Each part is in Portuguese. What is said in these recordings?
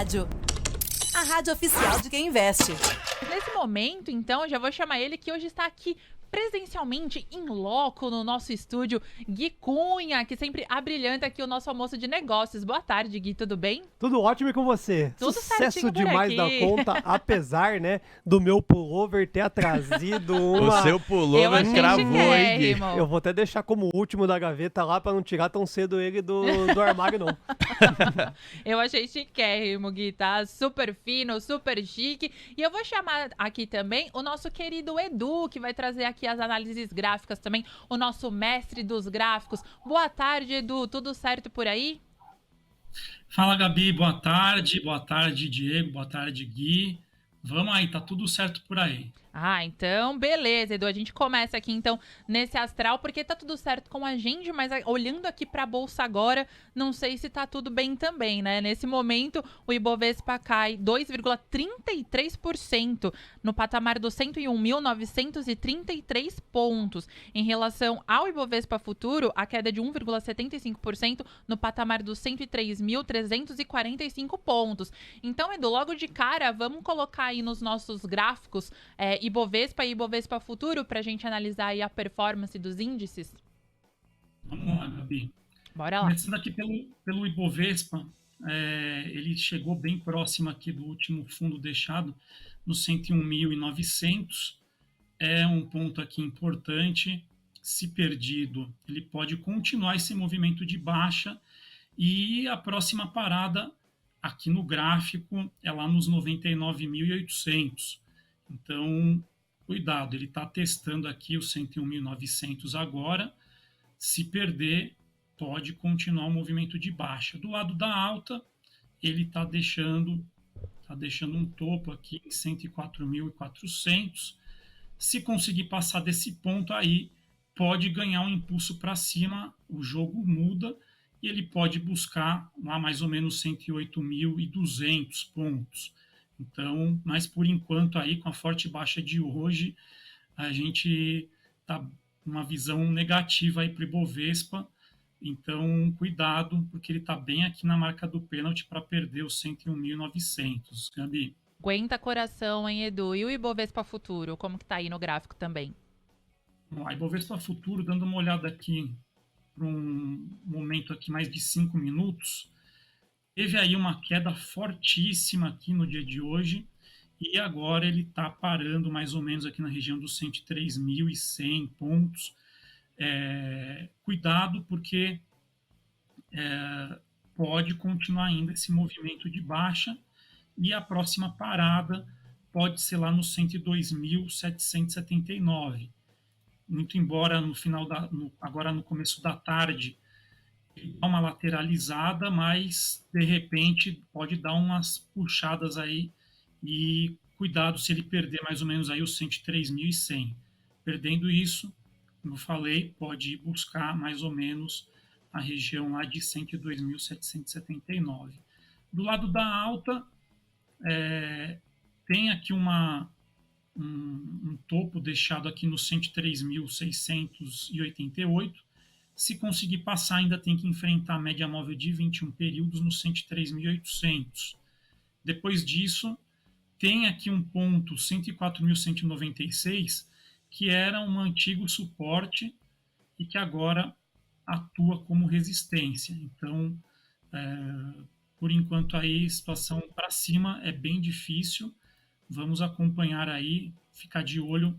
Rádio. A rádio oficial de quem investe. Nesse momento, então, eu já vou chamar ele que hoje está aqui presencialmente, in loco, no nosso estúdio, Gui Cunha, que sempre abrilhanta aqui o nosso almoço de negócios. Boa tarde, Gui, tudo bem? Tudo ótimo e com você? Tudo Sucesso certinho por demais aqui. da conta, apesar, né, do meu pullover ter trazido uma... O seu Eu pullover achei cravou, hein, Gui? chiquérrimo. Eu vou até deixar como último da gaveta lá pra não tirar tão cedo ele do armário, não. Eu achei chiquérrimo, Gui, tá? Super fino, super chique. E eu vou chamar aqui também o nosso querido Edu, que vai trazer aqui as análises gráficas também, o nosso mestre dos gráficos. Boa tarde, Edu, tudo certo por aí? Fala, Gabi, boa tarde, Diego, boa tarde, Gui. Vamos aí, tá tudo certo por aí. Ah, então, beleza, Edu. A gente começa aqui, então, nesse astral, porque tá tudo certo com a gente, mas olhando aqui pra bolsa agora, não sei se tá tudo bem também, né? Nesse momento, o Ibovespa cai 2,33% no patamar dos 101.933 pontos. Em relação ao Ibovespa Futuro, a queda é de 1,75% no patamar dos 103.345 pontos. Então, Edu, logo de cara, vamos colocar aí nos nossos gráficos Ibovespa e Ibovespa Futuro para a gente analisar aí a performance dos índices? Vamos lá, Gabi. Bora lá. Começando aqui pelo Ibovespa, ele chegou bem próximo aqui do último fundo deixado, no 101.900. É um ponto aqui importante. Se perdido, ele pode continuar esse movimento de baixa e a próxima parada aqui no gráfico é lá nos 99.800. Então, cuidado, ele está testando aqui os 101.900 agora. Se perder, pode continuar o movimento de baixa. Do lado da alta, ele está deixando um topo aqui em 104.400. Se conseguir passar desse ponto aí, pode ganhar um impulso para cima, o jogo muda e ele pode buscar lá mais ou menos 108.200 pontos. Então, mas por enquanto aí, com a forte baixa de hoje, a gente está com uma visão negativa aí para o Ibovespa. Então, cuidado, porque ele está bem aqui na marca do pênalti para perder os 101.900, Gabi. Aguenta coração, hein, Edu? E o Ibovespa Futuro, como que tá aí no gráfico também? Bom, a Ibovespa Futuro, dando uma olhada aqui para um momento aqui mais de 5 minutos, teve aí uma queda fortíssima aqui no dia de hoje e agora ele está parando mais ou menos aqui na região dos 103.100 pontos. Cuidado porque pode continuar ainda esse movimento de baixa e a próxima parada pode ser lá nos 102.779. Muito embora agora no começo da tarde, dá uma lateralizada, mas de repente pode dar umas puxadas aí e cuidado se ele perder mais ou menos aí os 103.100. Perdendo isso, como eu falei, pode ir buscar mais ou menos a região lá de 102.779. Do lado da alta, tem aqui um topo deixado aqui no 103.688. Se conseguir passar, ainda tem que enfrentar a média móvel de 21 períodos nos 103.800. Depois disso, tem aqui um ponto 104.196, que era um antigo suporte e que agora atua como resistência. Então, por enquanto aí, a situação para cima é bem difícil. Vamos acompanhar aí, ficar de olho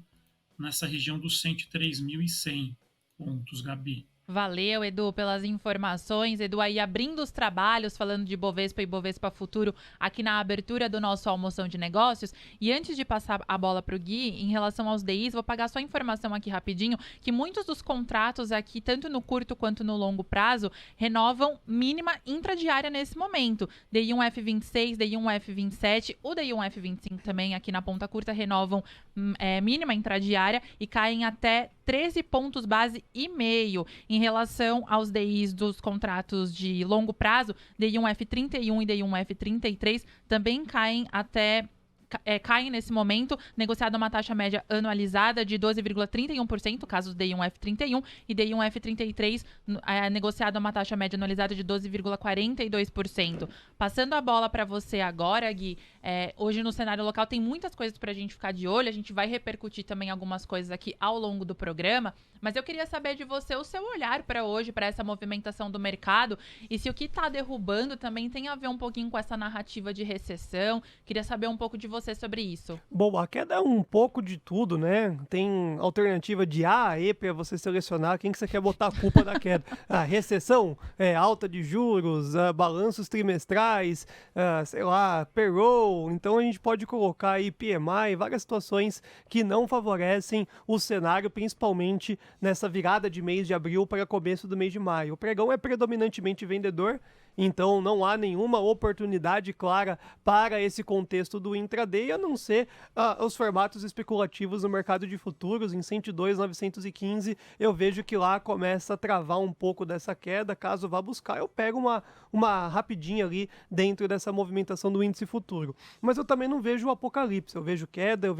nessa região dos 103.100 pontos, Gabi. Valeu, Edu, pelas informações. Edu aí abrindo os trabalhos, falando de Ibovespa e Ibovespa Futuro aqui na abertura do nosso Almoção de Negócios. E antes de passar a bola para o Gui, em relação aos DIs, vou pagar só a informação aqui rapidinho, que muitos dos contratos aqui, tanto no curto quanto no longo prazo, renovam mínima intradiária nesse momento. DI1F26, DI1F27, o DI1F25 também aqui na ponta curta renovam mínima intradiária e caem até 13 pontos base e meio. Em relação aos DIs dos contratos de longo prazo, DI1F31 e DI1F33 também caem até caem nesse momento, negociado a uma taxa média anualizada de 12,31%, casos DI1 F31, e DI1 F33, negociado a uma taxa média anualizada de 12,42%. Passando a bola para você agora, Gui, hoje no cenário local tem muitas coisas para a gente ficar de olho, a gente vai repercutir também algumas coisas aqui ao longo do programa, mas eu queria saber de você o seu olhar para hoje, para essa movimentação do mercado, e se o que está derrubando também tem a ver um pouquinho com essa narrativa de recessão. Queria saber um pouco de você sobre isso. Bom, a queda é um pouco de tudo, né? Tem alternativa de A a E para você selecionar quem que você quer botar a culpa da queda. A recessão, alta de juros, balanços trimestrais, sei lá, payroll. Então a gente pode colocar aí PMI, várias situações que não favorecem o cenário, principalmente nessa virada de mês de abril para começo do mês de maio. O pregão é predominantemente vendedor, então não há nenhuma oportunidade clara para esse contexto do intraday, a não ser os formatos especulativos no mercado de futuros. Em 102,915 eu vejo que lá começa a travar um pouco dessa queda. Caso vá buscar, eu pego uma rapidinha ali dentro dessa movimentação do índice futuro. Mas eu também não vejo o apocalipse, eu vejo queda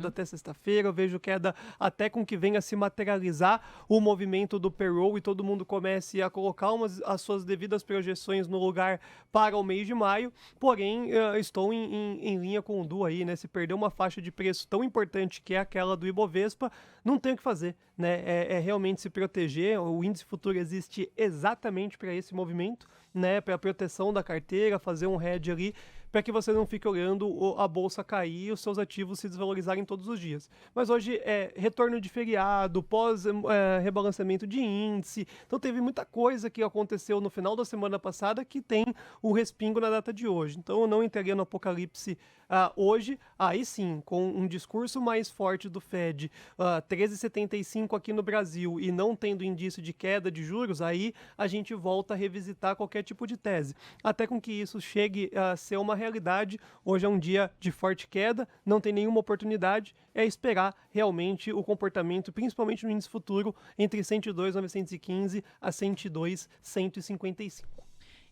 até sexta-feira, eu vejo queda até com que venha se materializar o movimento do payroll e todo mundo comece a colocar as suas devidas projeções no lugar para o mês de maio. Porém, estou em linha com o Du aí, né? Se perder uma faixa de preço tão importante que é aquela do Ibovespa, não tem o que fazer, né? É realmente se proteger. O índice futuro existe exatamente para esse movimento, né? Para a proteção da carteira, fazer um hedge ali, para que você não fique olhando a bolsa cair e os seus ativos se desvalorizarem todos os dias. Mas hoje é retorno de feriado, pós-rebalanceamento de índice, então teve muita coisa que aconteceu no final da semana passada que tem o respingo na data de hoje. Então eu não entraria no apocalipse hoje, aí sim, com um discurso mais forte do Fed, 13,75 aqui no Brasil e não tendo indício de queda de juros, aí a gente volta a revisitar qualquer tipo de tese. Até com que isso chegue a ser uma realidade, hoje é um dia de forte queda, não tem nenhuma oportunidade, é esperar realmente o comportamento, principalmente no índice futuro, entre 102,915 a 102,155.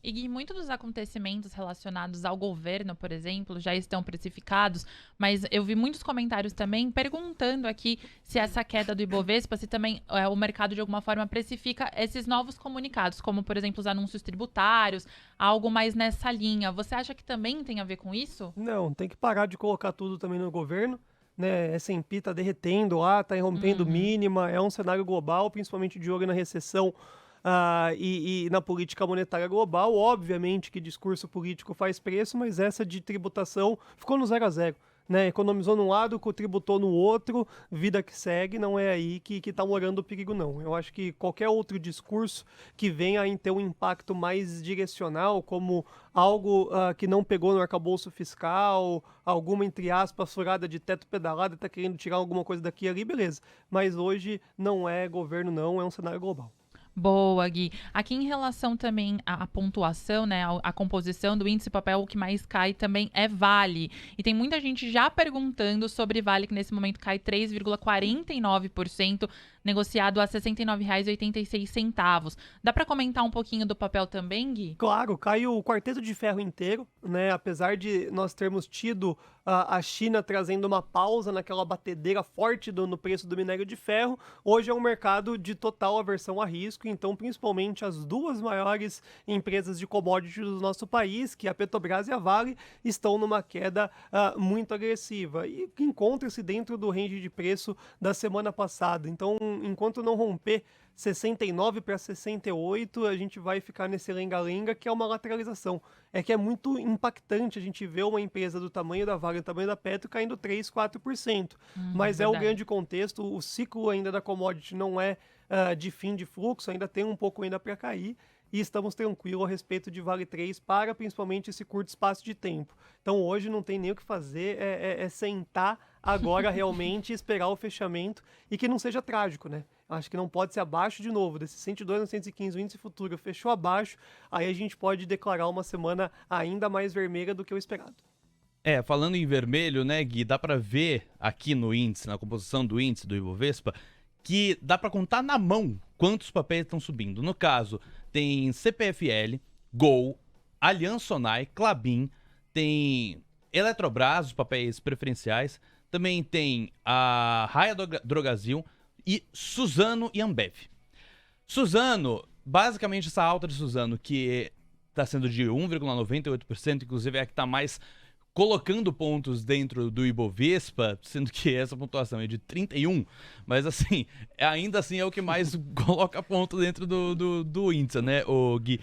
E Gui, muitos dos acontecimentos relacionados ao governo, por exemplo, já estão precificados, mas eu vi muitos comentários também perguntando aqui se essa queda do Ibovespa, se também o mercado de alguma forma precifica esses novos comunicados, como, por exemplo, os anúncios tributários, algo mais nessa linha. Você acha que também tem a ver com isso? Não, tem que parar de colocar tudo também no governo, né? S&P tá derretendo lá, tá rompendo mínima, é um cenário global, principalmente de olho na recessão, e na política monetária global. Obviamente que discurso político faz preço, mas essa de tributação ficou no 0 a 0, né? Economizou num lado, tributou no outro, vida que segue, não é aí que tá morando o perigo, não. Eu acho que qualquer outro discurso que venha a ter um impacto mais direcional, como algo que não pegou no arcabouço fiscal, alguma, entre aspas, furada de teto pedalada, tá querendo tirar alguma coisa daqui e ali, beleza. Mas hoje não é governo, não, é um cenário global. Boa, Gui. Aqui em relação também à pontuação, né, a composição do índice papel, o que mais cai também é Vale. E tem muita gente já perguntando sobre Vale, que nesse momento cai 3,49%, negociado a R$ 69,86. Dá para comentar um pouquinho do papel também, Gui? Claro, cai o quarteto de ferro inteiro, né? Apesar de nós termos tido a China trazendo uma pausa naquela batedeira forte no preço do minério de ferro, hoje é um mercado de total aversão a risco, então principalmente as duas maiores empresas de commodities do nosso país, que é a Petrobras e a Vale, estão numa queda muito agressiva e encontra-se dentro do range de preço da semana passada. Então, enquanto não romper 69 para 68, a gente vai ficar nesse lenga-lenga, que é uma lateralização. É que é muito impactante a gente ver uma empresa do tamanho da Vale, do tamanho da Petro, caindo 3, 4%. Mas verdade. É o grande contexto, o ciclo ainda da commodity não é de fim de fluxo, ainda tem um pouco ainda para cair, e estamos tranquilos a respeito de Vale 3 para principalmente esse curto espaço de tempo. Então hoje não tem nem o que fazer, é sentar agora realmente e esperar o fechamento e que não seja trágico, né? Acho que não pode ser abaixo de novo, desse 102,915, o índice futuro fechou abaixo, aí a gente pode declarar uma semana ainda mais vermelha do que o esperado. Falando em vermelho, né, Gui, dá para ver aqui no índice, na composição do índice do Ibovespa, que dá para contar na mão quantos papéis estão subindo. No caso, tem CPFL, Gol, Aliança Sonae, Klabin, tem Eletrobras, os papéis preferenciais. Também tem a Raia Drogasil e Suzano e Ambev. Suzano, basicamente essa alta de Suzano, que está sendo de 1,98%, inclusive é a que está mais colocando pontos dentro do Ibovespa, sendo que essa pontuação é de 31, mas assim, ainda assim é o que mais coloca ponto dentro do índice, né, o Gui?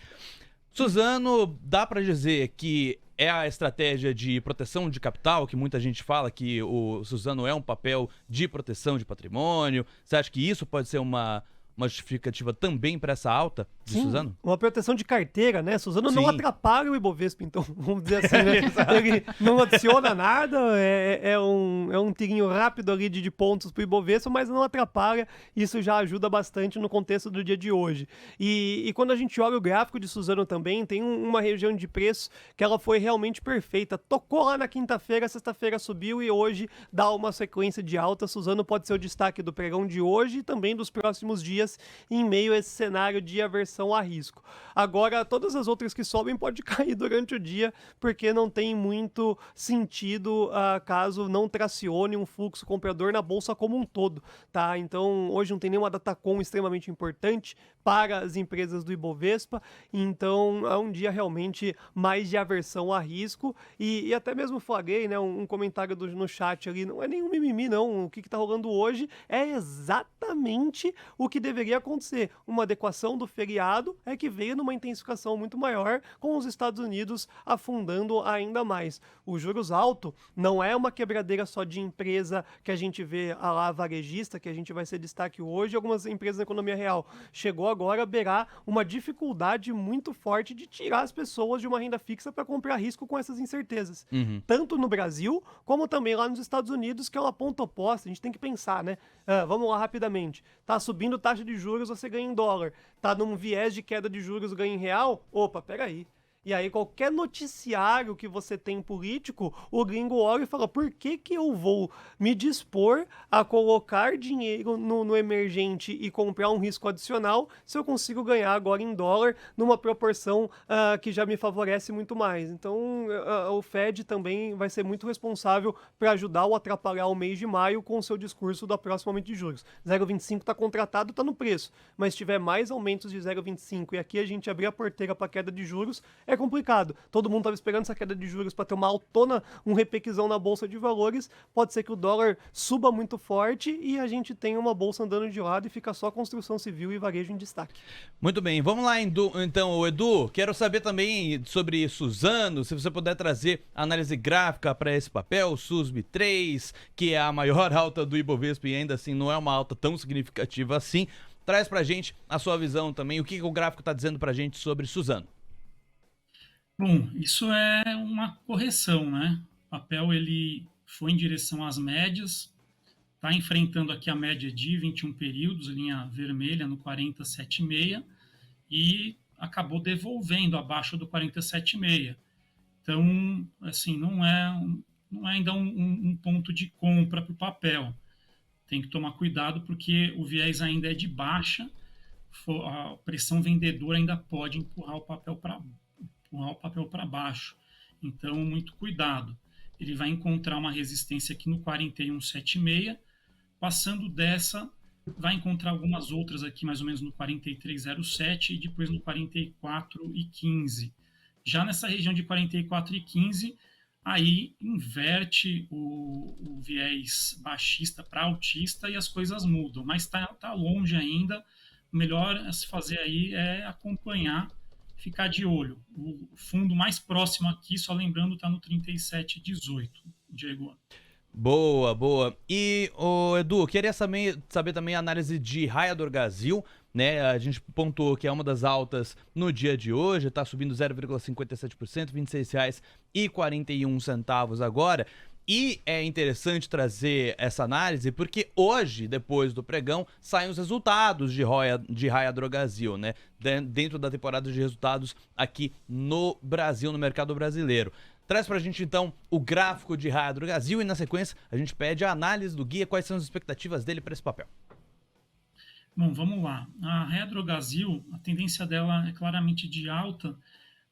Suzano, dá para dizer que é a estratégia de proteção de capital, que muita gente fala que o Suzano é um papel de proteção de patrimônio. Você acha que isso pode ser uma justificativa também para essa alta de Suzano? Uma proteção de carteira, né? Suzano não Sim. atrapalha o Ibovespa, então, vamos dizer assim, né? Ele não adiciona nada, é um tirinho rápido ali de pontos pro Ibovespa, mas não atrapalha, isso já ajuda bastante no contexto do dia de hoje. E quando a gente olha o gráfico de Suzano também, tem uma região de preço que ela foi realmente perfeita. Tocou lá na quinta-feira, sexta-feira subiu e hoje dá uma sequência de alta. Suzano pode ser o destaque do pregão de hoje e também dos próximos dias, em meio a esse cenário de aversão a risco. Agora, todas as outras que sobem pode cair durante o dia, porque não tem muito sentido caso não tracione um fluxo comprador na bolsa como um todo, tá? Então, hoje não tem nenhuma datacom extremamente importante para as empresas do Ibovespa, então é um dia realmente mais de aversão a risco, e até mesmo flagrei, né, um comentário no chat ali, não é nenhum mimimi não, o que está rolando hoje é exatamente o que deveria acontecer, uma adequação do feriado é que veio numa intensificação muito maior, com os Estados Unidos afundando ainda mais. O juros alto não é uma quebradeira só de empresa que a gente vê a lá varejista, que a gente vai ser destaque hoje, algumas empresas da economia real. Chegou agora a beirar uma dificuldade muito forte de tirar as pessoas de uma renda fixa para comprar risco com essas incertezas. Tanto no Brasil, como também lá nos Estados Unidos, que é uma ponta oposta. A gente tem que pensar, né? Vamos lá rapidamente. Tá subindo taxa de juros, você ganha em dólar. Tá num viés de queda de juros, ganha em real? Opa, peraí. E aí qualquer noticiário que você tem político, o gringo olha e fala, por que eu vou me dispor a colocar dinheiro no emergente e comprar um risco adicional se eu consigo ganhar agora em dólar numa proporção que já me favorece muito mais? Então o Fed também vai ser muito responsável para ajudar ou atrapalhar o mês de maio com o seu discurso da próxima aumento de juros. 0,25 está contratado, está no preço, mas se tiver mais aumentos de 0,25 e aqui a gente abrir a porteira para queda de juros, é complicado. Todo mundo estava esperando essa queda de juros para ter uma autona, um repequizão na bolsa de valores. Pode ser que o dólar suba muito forte e a gente tenha uma bolsa andando de lado e fica só construção civil e varejo em destaque. Muito bem, vamos lá então, Edu, quero saber também sobre Suzano, se você puder trazer análise gráfica para esse papel, SUSB 3, que é a maior alta do Ibovespa e ainda assim não é uma alta tão significativa assim. Traz pra gente a sua visão também, o que o gráfico está dizendo pra gente sobre Suzano. Bom, isso é uma correção, né? O papel ele foi em direção às médias, está enfrentando aqui a média de 21 períodos, linha vermelha no 47,6, e acabou devolvendo abaixo do 47,6. Então, assim, não é ainda um ponto de compra para o papel. Tem que tomar cuidado porque o viés ainda é de baixa, a pressão vendedora ainda pode empurrar o papel para baixo. Então, muito cuidado. Ele vai encontrar uma resistência aqui no 41,76. Passando dessa, vai encontrar algumas outras aqui, mais ou menos no 43,07 e depois no 44,15. Já nessa região de 44,15, aí inverte o viés baixista para altista e as coisas mudam. Mas está longe ainda. O melhor a se fazer aí é acompanhar, ficar de olho. O fundo mais próximo aqui, só lembrando, está no 37,18, Diego. Boa, boa. E, Edu, queria saber também a análise de Raia Drogasil, né? A gente pontuou que é uma das altas no dia de hoje, está subindo 0,57%, R$ 26,41 agora. E é interessante trazer essa análise porque hoje, depois do pregão, saem os resultados de Raia Drogasil, né? Dentro da temporada de resultados aqui no Brasil, no mercado brasileiro. Traz pra gente, então, o gráfico de Raia Drogasil e, na sequência, a gente pede a análise do guia, quais são as expectativas dele para esse papel. Bom, vamos lá. A Raia Drogasil, a tendência dela é claramente de alta,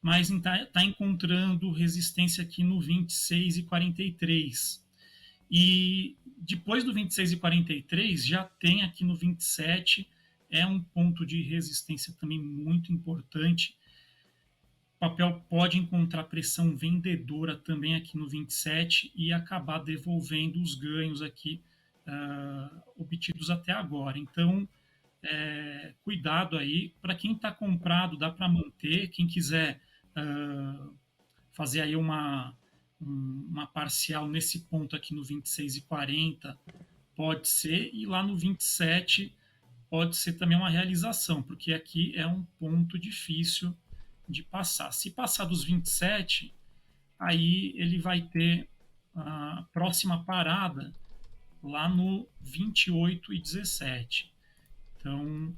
mas está encontrando resistência aqui no 26,43. E depois do 26,43 já tem aqui no 27, é um ponto de resistência também muito importante. O papel pode encontrar pressão vendedora também aqui no 27 e acabar devolvendo os ganhos aqui obtidos até agora. Então, cuidado aí. Para quem está comprado, dá para manter. Quem quiser fazer aí uma parcial nesse ponto aqui no 26,40 pode ser, e lá no 27 pode ser também uma realização, porque aqui é um ponto difícil de passar. Se passar dos 27, aí ele vai ter a próxima parada lá no 28,17. Então,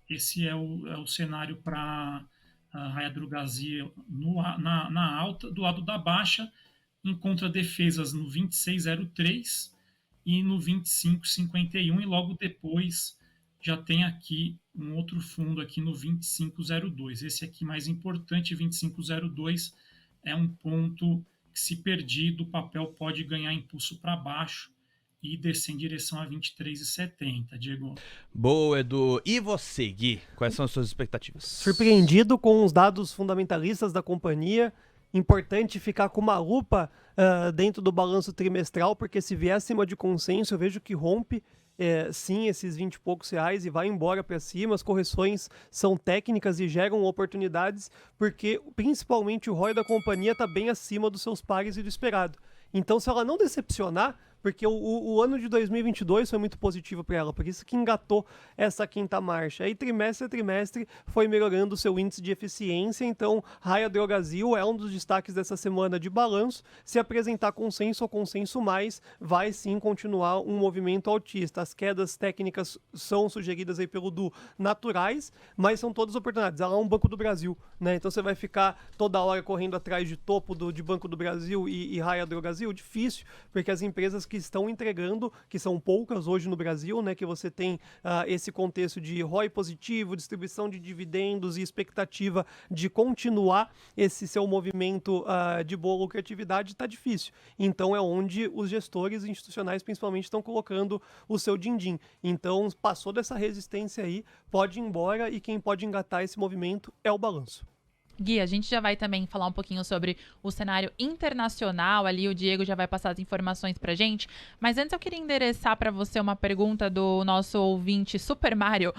esse é o cenário para a Raia Drogasil na alta. Do lado da baixa, encontra defesas no 26,03 e no 25,51, e logo depois já tem aqui um outro fundo aqui no 25,02. Esse aqui mais importante, 25,02, é um ponto que, se perdido, o papel pode ganhar impulso para baixo e descer em direção a 23,70, Diego. Boa, Edu. E você, Gui? Quais são as suas expectativas? Surpreendido com os dados fundamentalistas da companhia. Importante ficar com uma lupa dentro do balanço trimestral, porque se vier acima de consenso, eu vejo que rompe sim esses 20 e poucos reais e vai embora para cima. As correções são técnicas e geram oportunidades, porque principalmente o ROI da companhia está bem acima dos seus pares e do esperado. Então, se ela não decepcionar, porque o ano de 2022 foi muito positivo para ela, por isso que engatou essa quinta marcha. Aí, trimestre a trimestre, foi melhorando o seu índice de eficiência. Então, Raia Drogasil é um dos destaques dessa semana de balanço. Se apresentar consenso ou consenso mais, vai sim continuar um movimento altista. As quedas técnicas são sugeridas aí pelo Du naturais, mas são todas oportunidades. Ela é um Banco do Brasil, né? Então, você vai ficar toda hora correndo atrás de topo de Banco do Brasil e Raia Drogasil? Difícil, porque as empresas que estão entregando, que são poucas hoje no Brasil, né, que você tem esse contexto de ROI positivo, distribuição de dividendos e expectativa de continuar esse seu movimento de boa lucratividade, está difícil. Então é onde os gestores institucionais principalmente estão colocando o seu din-din. Então passou dessa resistência aí, pode ir embora, e quem pode engatar esse movimento é o balanço. Gui, a gente já vai também falar um pouquinho sobre o cenário internacional, ali o Diego já vai passar as informações pra gente, mas antes eu queria endereçar para você uma pergunta do nosso ouvinte Super Mario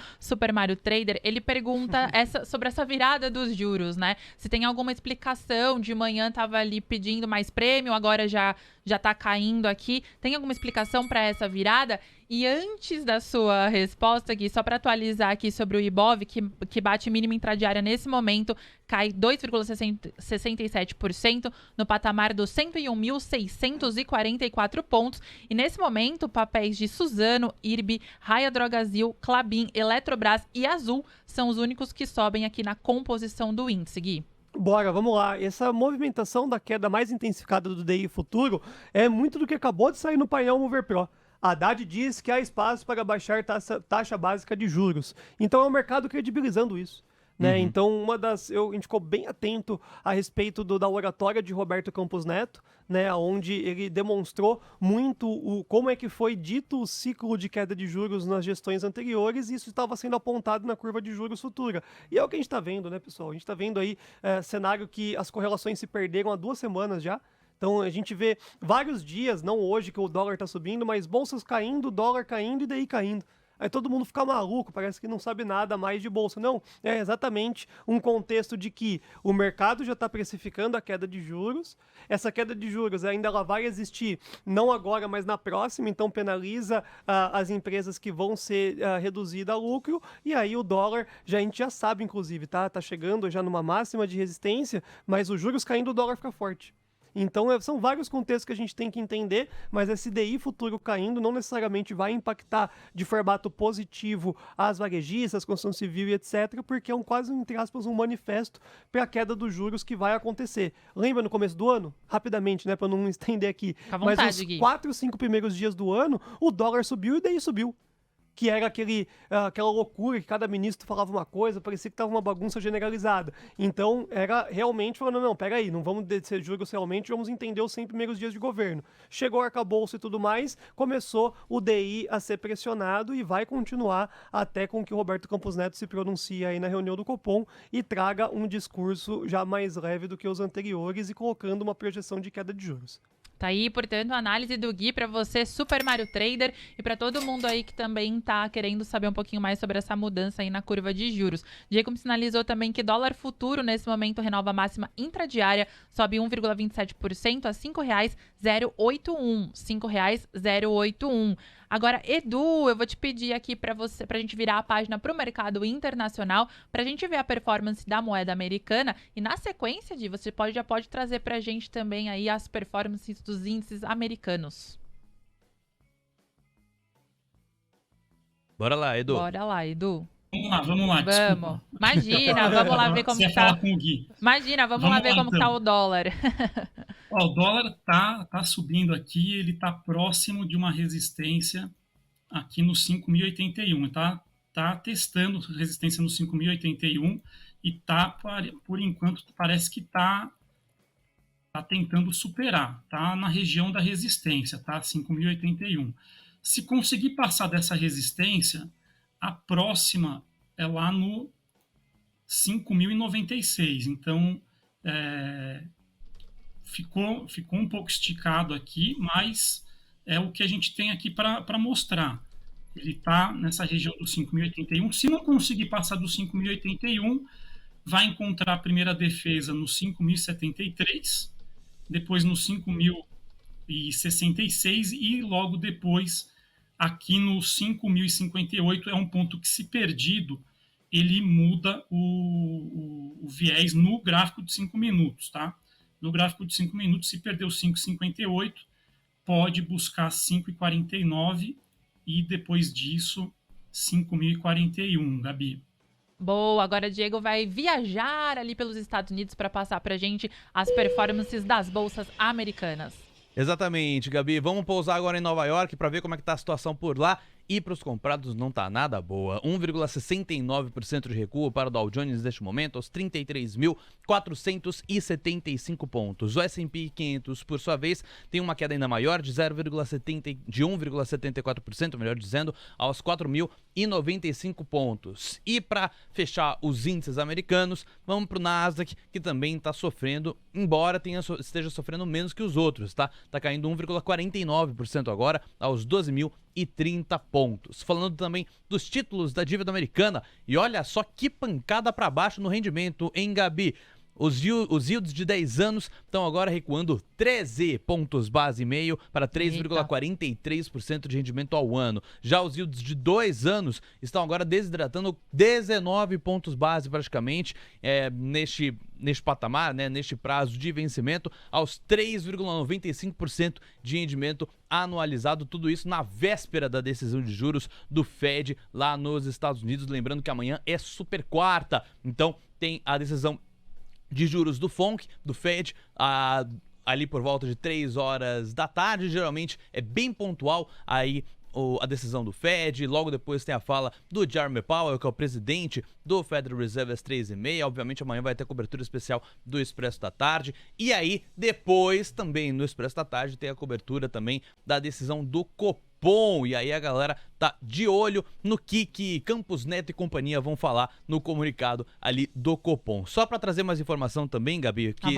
Trader. Ele pergunta sobre essa virada dos juros, né? Se tem alguma explicação, de manhã tava ali pedindo mais prêmio, agora já tá caindo aqui. Tem alguma explicação para essa virada? E antes da sua resposta, Gui, só para atualizar aqui sobre o Ibov, que bate mínima intradiária nesse momento, cai 2,67% no patamar dos 101.644 pontos. E nesse momento, papéis de Suzano, IRB, Raia Drogasil, Klabin, Eletrobras e Azul são os únicos que sobem aqui na composição do índice, Gui. Bora, vamos lá. Essa movimentação da queda mais intensificada do DI futuro é muito do que acabou de sair no painel Mover Pro. A Haddad diz que há espaço para baixar taxa básica de juros. Então é o mercado credibilizando isso. Né? Então, a gente ficou bem atento a respeito da oratória de Roberto Campos Neto, né? Onde ele demonstrou muito como é que foi dito o ciclo de queda de juros nas gestões anteriores, e isso estava sendo apontado na curva de juros futura. E é o que a gente está vendo, né, pessoal? A gente está vendo aí cenário que as correlações se perderam há 2 semanas já. Então a gente vê vários dias, não hoje que o dólar está subindo, mas bolsas caindo, dólar caindo e daí caindo. Aí todo mundo fica maluco, parece que não sabe nada mais de bolsa. Não, é exatamente um contexto de que o mercado já está precificando a queda de juros. Essa queda de juros ainda ela vai existir, não agora, mas na próxima. Então penaliza as empresas que vão ser reduzidas a lucro. E aí o dólar, a gente já sabe, inclusive, tá chegando já numa máxima de resistência, mas os juros caindo, o dólar fica forte. Então, são vários contextos que a gente tem que entender, mas esse DI futuro caindo não necessariamente vai impactar de formato positivo as varejistas, construção civil e etc., porque é quase, entre aspas, um manifesto para a queda dos juros que vai acontecer. Lembra no começo do ano? Rapidamente, né, para não estender aqui. Fica à vontade, mas os 4 ou 5 primeiros dias do ano, o dólar subiu e o DI subiu. que era aquela loucura que cada ministro falava uma coisa, parecia que estava uma bagunça generalizada. Então, era realmente falando, não, peraí, não vamos descer juros realmente, vamos entender os 100 primeiros dias de governo. Chegou o arcabouço e tudo mais, começou o DI a ser pressionado e vai continuar até com que o Roberto Campos Neto se pronuncie aí na reunião do Copom e traga um discurso já mais leve do que os anteriores e colocando uma projeção de queda de juros. Tá aí, portanto, a análise do Gui para você, Super Mario Trader, e para todo mundo aí que também tá querendo saber um pouquinho mais sobre essa mudança aí na curva de juros. Diego sinalizou também que dólar futuro, nesse momento, renova a máxima intradiária, sobe 1,27% a R$ 5,081. R$ 5,081. Agora, Edu, eu vou te pedir aqui pra gente virar a página pro mercado internacional, pra gente ver a performance da moeda americana. E na sequência, Di, você já pode trazer pra gente também aí as performances dos índices americanos. Bora lá, Edu. Bora lá, Edu. Vamos lá. Vamos. Imagina, vamos lá ver como Você tá. fala com o Gui. Imagina, vamos lá ver como então. tá o dólar. Ó, o dólar tá subindo aqui, ele tá próximo de uma resistência aqui no 5.081, tá testando resistência no 5.081 e por enquanto parece que tá tentando superar, tá na região da resistência, tá? 5.081. Se conseguir passar dessa resistência, a próxima é lá no 5.096. Então, ficou um pouco esticado aqui, mas é o que a gente tem aqui para mostrar. Ele está nessa região do 5.081. Se não conseguir passar do 5.081, vai encontrar a primeira defesa no 5.073, depois no 5.066 e logo depois aqui no 5.058. É um ponto que, se perdido, ele muda o viés no gráfico de 5 minutos, tá? No gráfico de 5 minutos, se perdeu 5,58, pode buscar 5,49 e depois disso 5.041, Gabi. Boa, agora o Diego vai viajar ali pelos Estados Unidos para passar pra gente as performances das bolsas americanas. Exatamente, Gabi. Vamos pousar agora em Nova York para ver como é que tá a situação por lá. E para os comprados não tá nada boa. 1,69% de recuo para o Dow Jones neste momento, aos 33.475 pontos. O S&P 500, por sua vez, tem uma queda ainda maior de 1,74%, melhor dizendo, aos 4.095 pontos. E para fechar os índices americanos, vamos para o Nasdaq, que também está sofrendo, embora esteja sofrendo menos que os outros, tá? Tá caindo 1,49% agora, aos 12.030 pontos. Falando também dos títulos da dívida americana, e olha só que pancada para baixo no rendimento, hein, Gabi? Os yields de 10 anos estão agora recuando 13 pontos base e meio para 3,43% de rendimento ao ano. Já os yields de 2 anos estão agora desidratando 19 pontos base praticamente neste patamar, né, neste prazo de vencimento, aos 3,95% de rendimento anualizado. Tudo isso na véspera da decisão de juros do Fed lá nos Estados Unidos. Lembrando que amanhã é super quarta, então tem a decisão de juros do FONC, do Fed, ali por volta de 3 horas da tarde. Geralmente é bem pontual aí a decisão do Fed. Logo depois tem a fala do Jerome Powell, que é o presidente do Federal Reserve, às 3h30. Obviamente amanhã vai ter cobertura especial do Expresso da Tarde. E aí depois também no Expresso da Tarde tem a cobertura também da decisão do Copom. E aí a galera tá de olho no que Campos Neto e companhia vão falar no comunicado ali do Copom. Só para trazer mais informação também, Gabi, que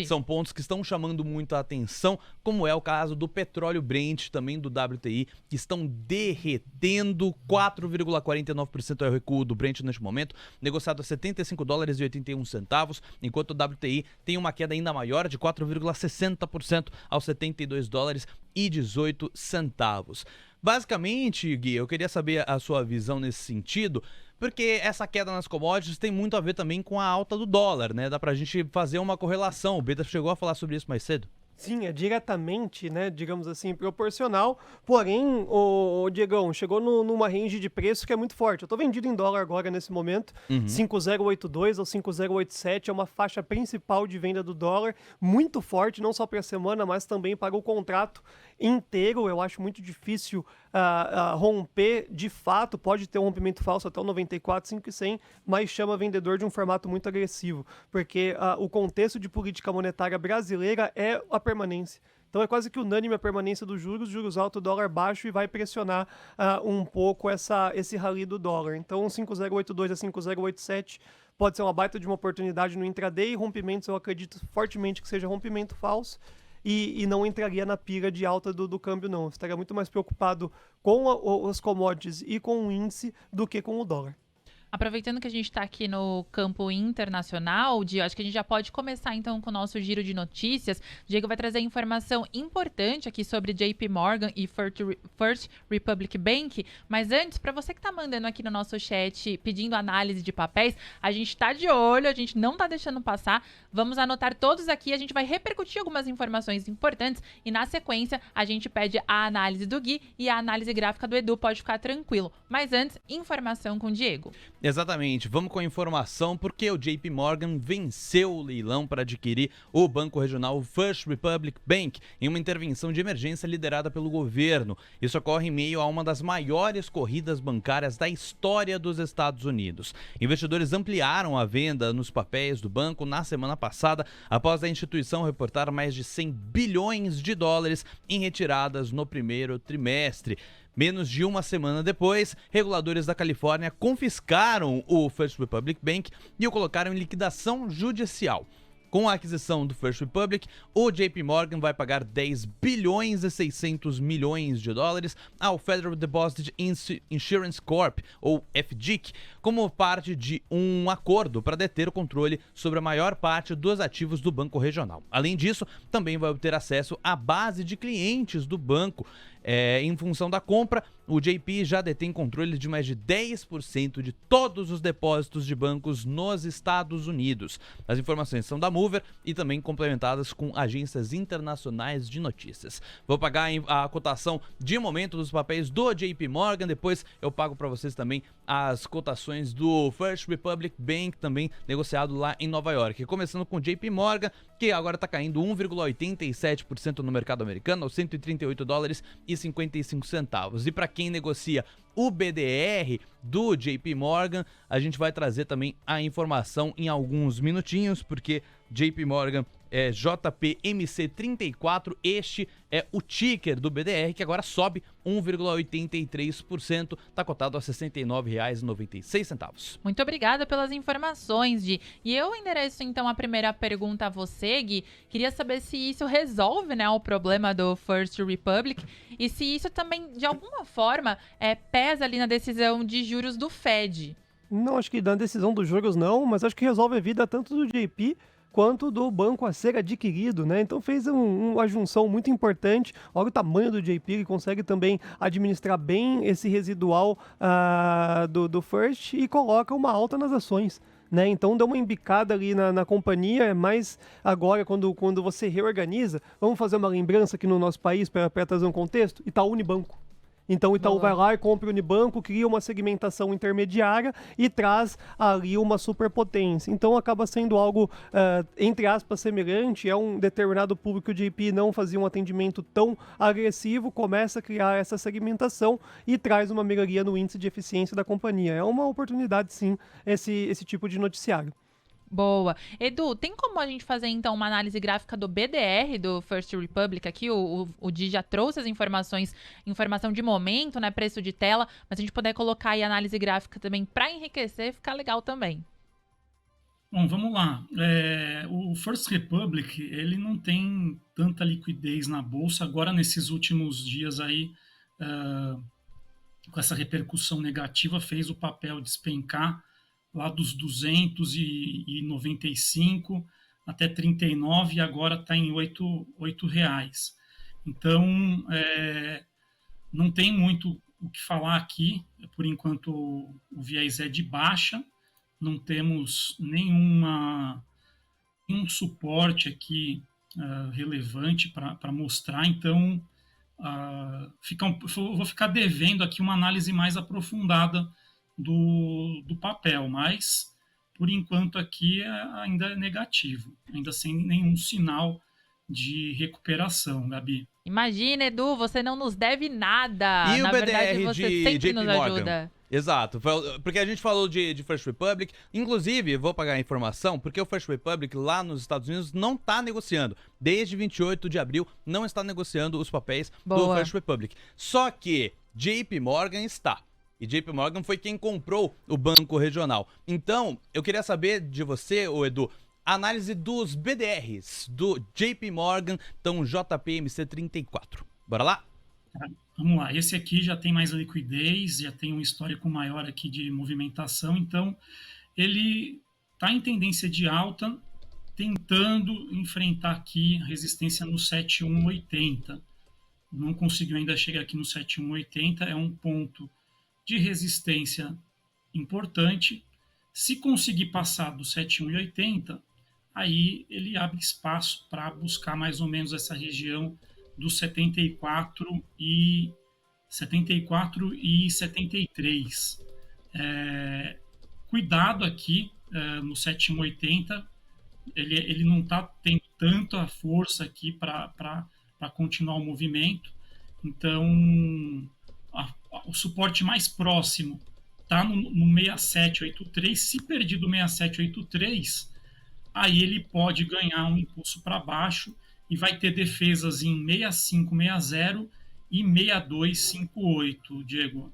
são pontos que estão chamando muito a atenção, como é o caso do petróleo Brent, também do WTI, que estão derretendo. 4,49% é o recuo do Brent neste momento, negociado a $75,81, enquanto o WTI tem uma queda ainda maior de 4,60% aos $72,18. Basicamente, Gui, eu queria saber a sua visão nesse sentido, porque essa queda nas commodities tem muito a ver também com a alta do dólar, né? Dá pra gente fazer uma correlação. O Beta chegou a falar sobre isso mais cedo. Sim, é diretamente, né, digamos assim, proporcional, porém, o Diegão, chegou numa range de preço que é muito forte. Eu tô vendido em dólar agora nesse momento, 5,082 ou 5,087 é uma faixa principal de venda do dólar, muito forte, não só para a semana, mas também para o contrato inteiro. Eu acho muito difícil romper de fato, pode ter um rompimento falso até o 94,5 mas chama vendedor de um formato muito agressivo, porque o contexto de política monetária brasileira é a permanência. Então é quase que unânime a permanência dos juros altos, dólar baixo, e vai pressionar um pouco esse rally do dólar. Então 5,082 a 5,087 pode ser uma baita de uma oportunidade no intraday. Rompimentos, eu acredito fortemente que seja rompimento falso, e não entraria na pira de alta do câmbio, não. Estaria muito mais preocupado com os commodities e com o índice do que com o dólar. Aproveitando que a gente está aqui no campo internacional, acho que a gente já pode começar então com o nosso giro de notícias. O Diego vai trazer informação importante aqui sobre JP Morgan e First Republic Bank. Mas antes, para você que está mandando aqui no nosso chat pedindo análise de papéis, a gente está de olho, a gente não está deixando passar. Vamos anotar todos aqui, a gente vai repercutir algumas informações importantes e na sequência a gente pede a análise do Gui e a análise gráfica do Edu, pode ficar tranquilo. Mas antes, informação com o Diego. Exatamente, vamos com a informação porque o JP Morgan venceu o leilão para adquirir o banco regional First Republic Bank em uma intervenção de emergência liderada pelo governo. Isso ocorre em meio a uma das maiores corridas bancárias da história dos Estados Unidos. Investidores ampliaram a venda nos papéis do banco na semana passada, após a instituição reportar mais de 100 bilhões de dólares em retiradas no primeiro trimestre. Menos de uma semana depois, reguladores da Califórnia confiscaram o First Republic Bank e o colocaram em liquidação judicial. Com a aquisição do First Republic, o JP Morgan vai pagar 10 bilhões e 600 milhões de dólares ao Federal Deposit Insurance Corp, ou FDIC, como parte de um acordo para deter o controle sobre a maior parte dos ativos do banco regional. Além disso, também vai obter acesso à base de clientes do banco. Em função da compra, o JP já detém controle de mais de 10% de todos os depósitos de bancos nos Estados Unidos. As informações são da Mover e também complementadas com agências internacionais de notícias. Vou pagar a cotação de momento dos papéis do JP Morgan, depois eu pago para vocês também as cotações do First Republic Bank, também negociado lá em Nova York. Começando com o JP Morgan, que agora está caindo 1,87% no mercado americano, aos 138 dólares e 55 centavos. E para quem negocia o BDR do JP Morgan, a gente vai trazer também a informação em alguns minutinhos, porque JP Morgan é JPMC34, este é o ticker do BDR, que agora sobe 1,83%, está cotado a R$ 69,96. Muito obrigada pelas informações, Di. E eu endereço então a primeira pergunta a você, Gui. Queria saber se isso resolve, né, o problema do First Republic e se isso também, de alguma forma, pesa ali na decisão de juros do Fed. Não, acho que na decisão dos juros não, mas acho que resolve a vida tanto do JP quanto do banco a ser adquirido, né? Então fez uma junção muito importante. Olha o tamanho do JP, ele consegue também administrar bem esse residual do First e coloca uma alta nas ações, né? Então deu uma embicada ali na companhia, mas agora quando você reorganiza, vamos fazer uma lembrança aqui no nosso país para trazer um contexto, Itaú Unibanco. Então o Itaú vai lá e compra o Unibanco, cria uma segmentação intermediária e traz ali uma superpotência. Então acaba sendo algo, entre aspas, semelhante. É um determinado público que o JP não fazia um atendimento tão agressivo, começa a criar essa segmentação e traz uma melhoria no índice de eficiência da companhia. É uma oportunidade, sim, esse tipo de noticiário. Boa. Edu, tem como a gente fazer, então, uma análise gráfica do BDR, do First Republic aqui? O Di já trouxe as informação de momento, né, preço de tela, mas a gente puder colocar aí análise gráfica também para enriquecer, ficar legal também. Bom, vamos lá. O First Republic, ele não tem tanta liquidez na bolsa. Agora, nesses últimos dias aí, com essa repercussão negativa, fez o papel despencar lá dos 295 até 39 e agora está em R$ 8. Então, não tem muito o que falar aqui. Por enquanto, o viés é de baixa, não temos nenhum suporte aqui relevante para mostrar. Então, vou ficar devendo aqui uma análise mais aprofundada do papel, mas por enquanto aqui ainda é negativo, ainda sem nenhum sinal de recuperação, Gabi. Imagina, Edu, você não nos deve nada. E Na o verdade, BDR você de sempre JP nos Morgan? ajuda. Exato, porque a gente falou de First Republic, inclusive, vou pagar a informação, porque o First Republic lá nos Estados Unidos não está negociando, desde 28 de abril não está negociando os papéis do Boa. First Republic, só que JP Morgan está, e JP Morgan foi quem comprou o banco regional. Então, eu queria saber de você, ô Edu, análise dos BDRs do JP Morgan, então JPMC34, bora lá? Vamos lá, esse aqui já tem mais liquidez, já tem um histórico maior aqui de movimentação, então ele está em tendência de alta, tentando enfrentar aqui a resistência no 7180. Não conseguiu ainda chegar aqui no 7180, é um ponto de resistência importante. Se conseguir passar do 7180, aí ele abre espaço para buscar mais ou menos essa região dos 74 e 73. Cuidado aqui no 7180, ele não está tendo tanta força aqui para continuar o movimento. Então, o suporte mais próximo está no 6783. Se perder do 6783, aí ele pode ganhar um impulso para baixo e vai ter defesas em 6560 e 6258, Diego.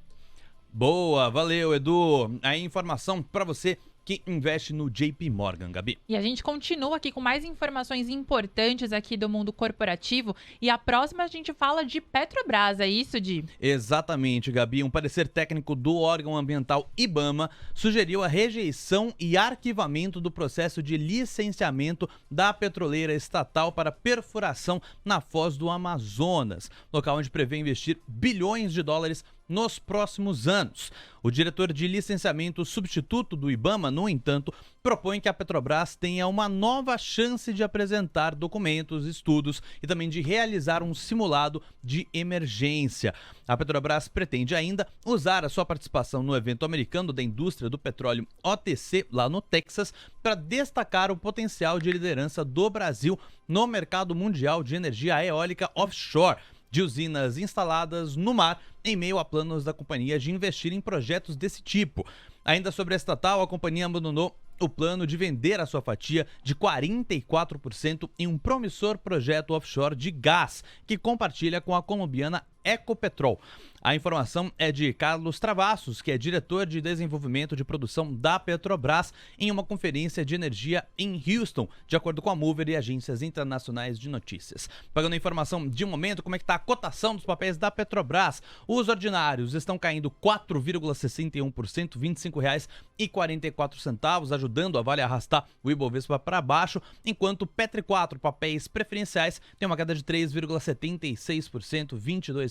Boa, valeu, Edu. A informação para você que investe no JP Morgan, Gabi. E a gente continua aqui com mais informações importantes aqui do mundo corporativo. E a próxima a gente fala de Petrobras, é isso, Di? Exatamente, Gabi. Um parecer técnico do órgão ambiental IBAMA sugeriu a rejeição e arquivamento do processo de licenciamento da petroleira estatal para perfuração na Foz do Amazonas, local onde prevê investir bilhões de dólares nos próximos anos. O diretor de licenciamento substituto do IBAMA, no entanto, propõe que a Petrobras tenha uma nova chance de apresentar documentos, estudos e também de realizar um simulado de emergência. A Petrobras pretende ainda usar a sua participação no evento americano da indústria do petróleo OTC, lá no Texas, para destacar o potencial de liderança do Brasil no mercado mundial de energia eólica offshore, de usinas instaladas no mar, em meio a planos da companhia de investir em projetos desse tipo. Ainda sobre a estatal, a companhia abandonou o plano de vender a sua fatia de 44% em um promissor projeto offshore de gás, que compartilha com a colombiana Ecopetrol. A informação é de Carlos Travassos, que é diretor de desenvolvimento de produção da Petrobras, em uma conferência de energia em Houston, de acordo com a Mover e agências internacionais de notícias. Pagando a informação de momento, como é que está a cotação dos papéis da Petrobras? Os ordinários estão caindo 4,61%, R$ 25,44, ajudando a Vale a arrastar o Ibovespa para baixo, enquanto o Petri 4, papéis preferenciais, tem uma queda de 3,76%, R$ 22,81,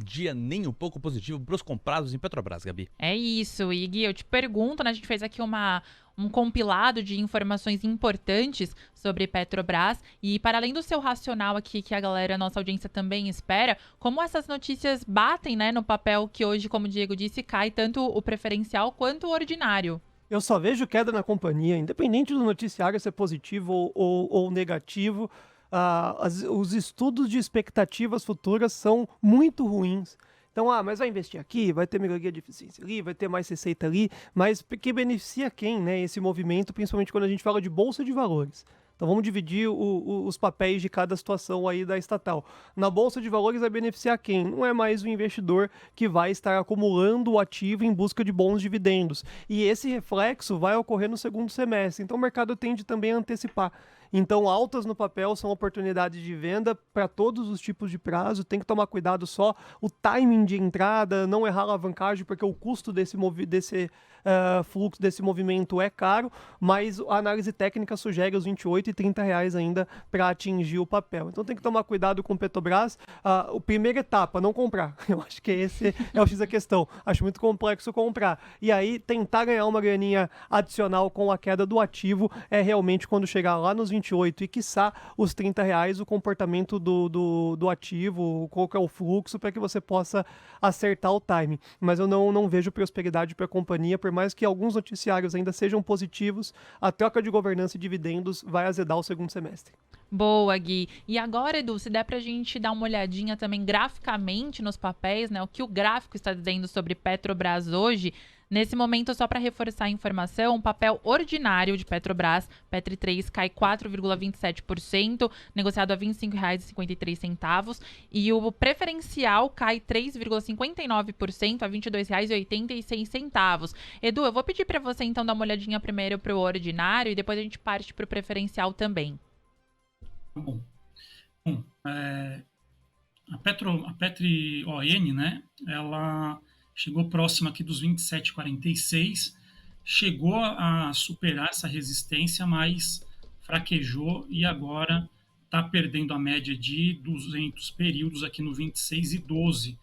dia nem um pouco positivo para os comprados em Petrobras, Gabi. É isso, e Gui, eu te pergunto, né, a gente fez aqui um compilado de informações importantes sobre Petrobras e para além do seu racional aqui, que a galera, a nossa audiência também espera, como essas notícias batem, né, no papel que hoje, como o Diego disse, cai tanto o preferencial quanto o ordinário. Eu só vejo queda na companhia, independente do noticiário ser positivo ou negativo. Os estudos de expectativas futuras são muito ruins. Então, mas vai investir aqui, vai ter melhoria de eficiência ali, vai ter mais receita ali, mas que beneficia quem, né, esse movimento, principalmente quando a gente fala de bolsa de valores. Então vamos dividir os papéis de cada situação aí da estatal. Na bolsa de valores vai beneficiar quem? Não é mais o investidor que vai estar acumulando o ativo em busca de bons dividendos. E esse reflexo vai ocorrer no segundo semestre. Então o mercado tende também a antecipar. Então, altas no papel são oportunidades de venda para todos os tipos de prazo. Tem que tomar cuidado só o timing de entrada, não errar a alavancagem, porque o custo desse fluxo, desse movimento é caro, mas a análise técnica sugere os R$ 28 e R$ 30 ainda para atingir o papel. Então, tem que tomar cuidado com o Petrobras. A primeira etapa, não comprar. Eu acho que esse é o X da questão. Acho muito complexo comprar. E aí, tentar ganhar uma graninha adicional com a queda do ativo é realmente quando chegar lá nos 28 28 e, quiçá, os R$ 30, o comportamento do ativo, qual que é o fluxo, para que você possa acertar o timing. Mas eu não vejo prosperidade para a companhia, por mais que alguns noticiários ainda sejam positivos, a troca de governança e dividendos vai azedar o segundo semestre. Boa, Gui. E agora, Edu, se der pra gente dar uma olhadinha também graficamente nos papéis, né? O que o gráfico está dizendo sobre Petrobras hoje. Nesse momento, só para reforçar a informação, o papel ordinário de Petrobras, Petri 3, cai 4,27%, negociado a R$ 25,53, e o preferencial cai 3,59% a R$ 22,86. Edu, eu vou pedir para você então dar uma olhadinha primeiro para o ordinário e depois a gente parte para o preferencial também. Bom, a Petri ON, né, ela chegou próxima aqui dos 27,46, chegou a superar essa resistência, mas fraquejou e agora está perdendo a média de 200 períodos aqui no 26,12,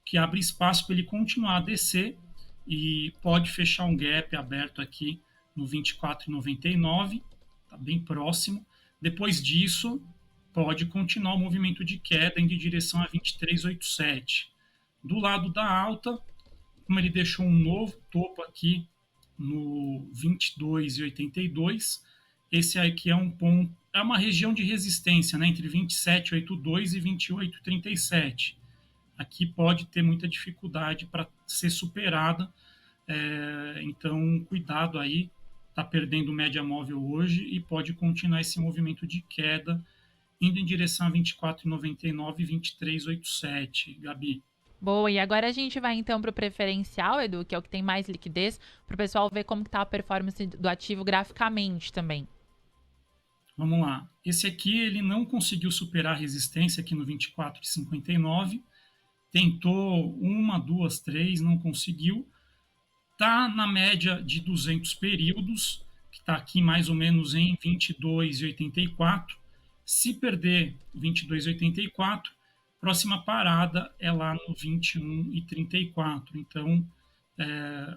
que abre espaço para ele continuar a descer e pode fechar um gap aberto aqui no 24,99, está bem próximo. Depois disso, pode continuar o movimento de queda indo em direção a 23,87. Do lado da alta, como ele deixou um novo topo aqui no 22,82, esse aqui é um ponto, é uma região de resistência, né, entre 27,82 e 28,37. Aqui pode ter muita dificuldade para ser superada, então cuidado aí. Está perdendo média móvel hoje e pode continuar esse movimento de queda indo em direção a 24,99 e 23,87, Gabi. Boa, e agora a gente vai então para o preferencial, Edu, que é o que tem mais liquidez, para o pessoal ver como está a performance do ativo graficamente também. Vamos lá. Esse aqui ele não conseguiu superar a resistência aqui no 24,59. Tentou 1, 2, 3, não conseguiu. Está na média de 200 períodos, que está aqui mais ou menos em 22,84. Se perder 22,84, próxima parada é lá no 21,34. Então,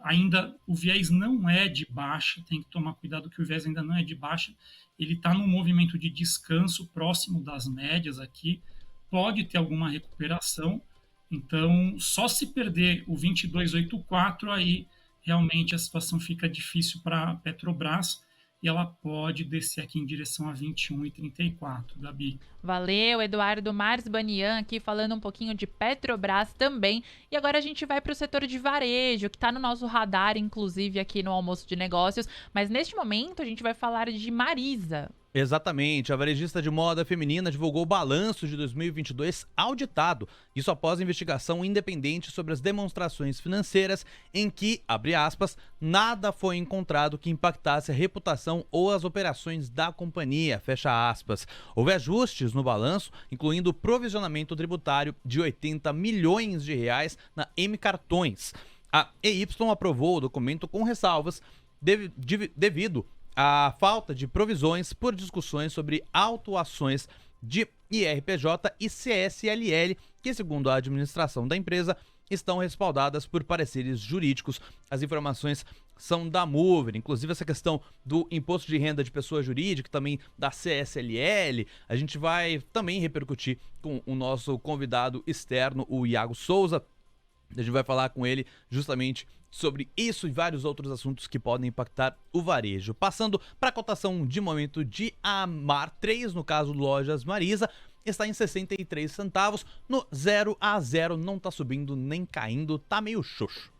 ainda o viés não é de baixa, tem que tomar cuidado que o viés ainda não é de baixa. Ele está num movimento de descanso próximo das médias aqui, pode ter alguma recuperação. Então, só se perder o 22,84, aí realmente a situação fica difícil para a Petrobras e ela pode descer aqui em direção a 21,34, Gabi. Valeu, Eduardo Mars Banian aqui falando um pouquinho de Petrobras também. E agora a gente vai para o setor de varejo, que está no nosso radar, inclusive aqui no Almoço de Negócios. Mas neste momento a gente vai falar de Marisa. Exatamente, a varejista de moda feminina divulgou o balanço de 2022 auditado, isso após investigação independente sobre as demonstrações financeiras em que, abre aspas, nada foi encontrado que impactasse a reputação ou as operações da companhia, fecha aspas. Houve ajustes no balanço, incluindo o provisionamento tributário de R$80 milhões na M Cartões. A EY aprovou o documento com ressalvas devido a falta de provisões por discussões sobre autuações de IRPJ e CSLL, que, segundo a administração da empresa, estão respaldadas por pareceres jurídicos. As informações são da Mover, inclusive essa questão do imposto de renda de pessoa jurídica, também da CSLL. A gente vai também repercutir com o nosso convidado externo, o Iago Souza. A gente vai falar com ele justamente sobre isso e vários outros assuntos que podem impactar o varejo. Passando para a cotação de momento de Amar 3, no caso Lojas Marisa, está em 63 centavos, no 0 a 0, não está subindo nem caindo, tá meio xoxo.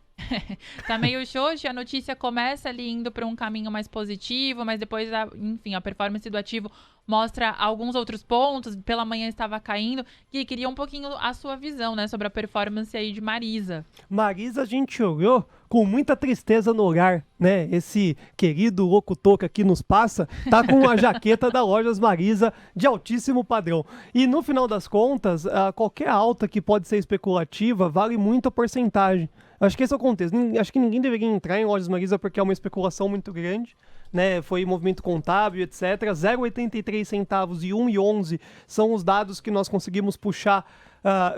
Tá meio xoxo, a notícia começa ali indo para um caminho mais positivo, mas depois, enfim, a performance do ativo mostra alguns outros pontos, pela manhã estava caindo, que queria um pouquinho a sua visão, né, sobre a performance aí de Marisa. Marisa, a gente olhou com muita tristeza no olhar, né? Esse querido locutor que aqui nos passa, tá com a jaqueta da Lojas Marisa de altíssimo padrão. E no final das contas, qualquer alta que pode ser especulativa vale muito a porcentagem. Acho que esse é o contexto. Acho que ninguém deveria entrar em Lojas Marisa porque é uma especulação muito grande, né? Foi movimento contábil, etc. 0,83 centavos e 1,11 são os dados que nós conseguimos puxar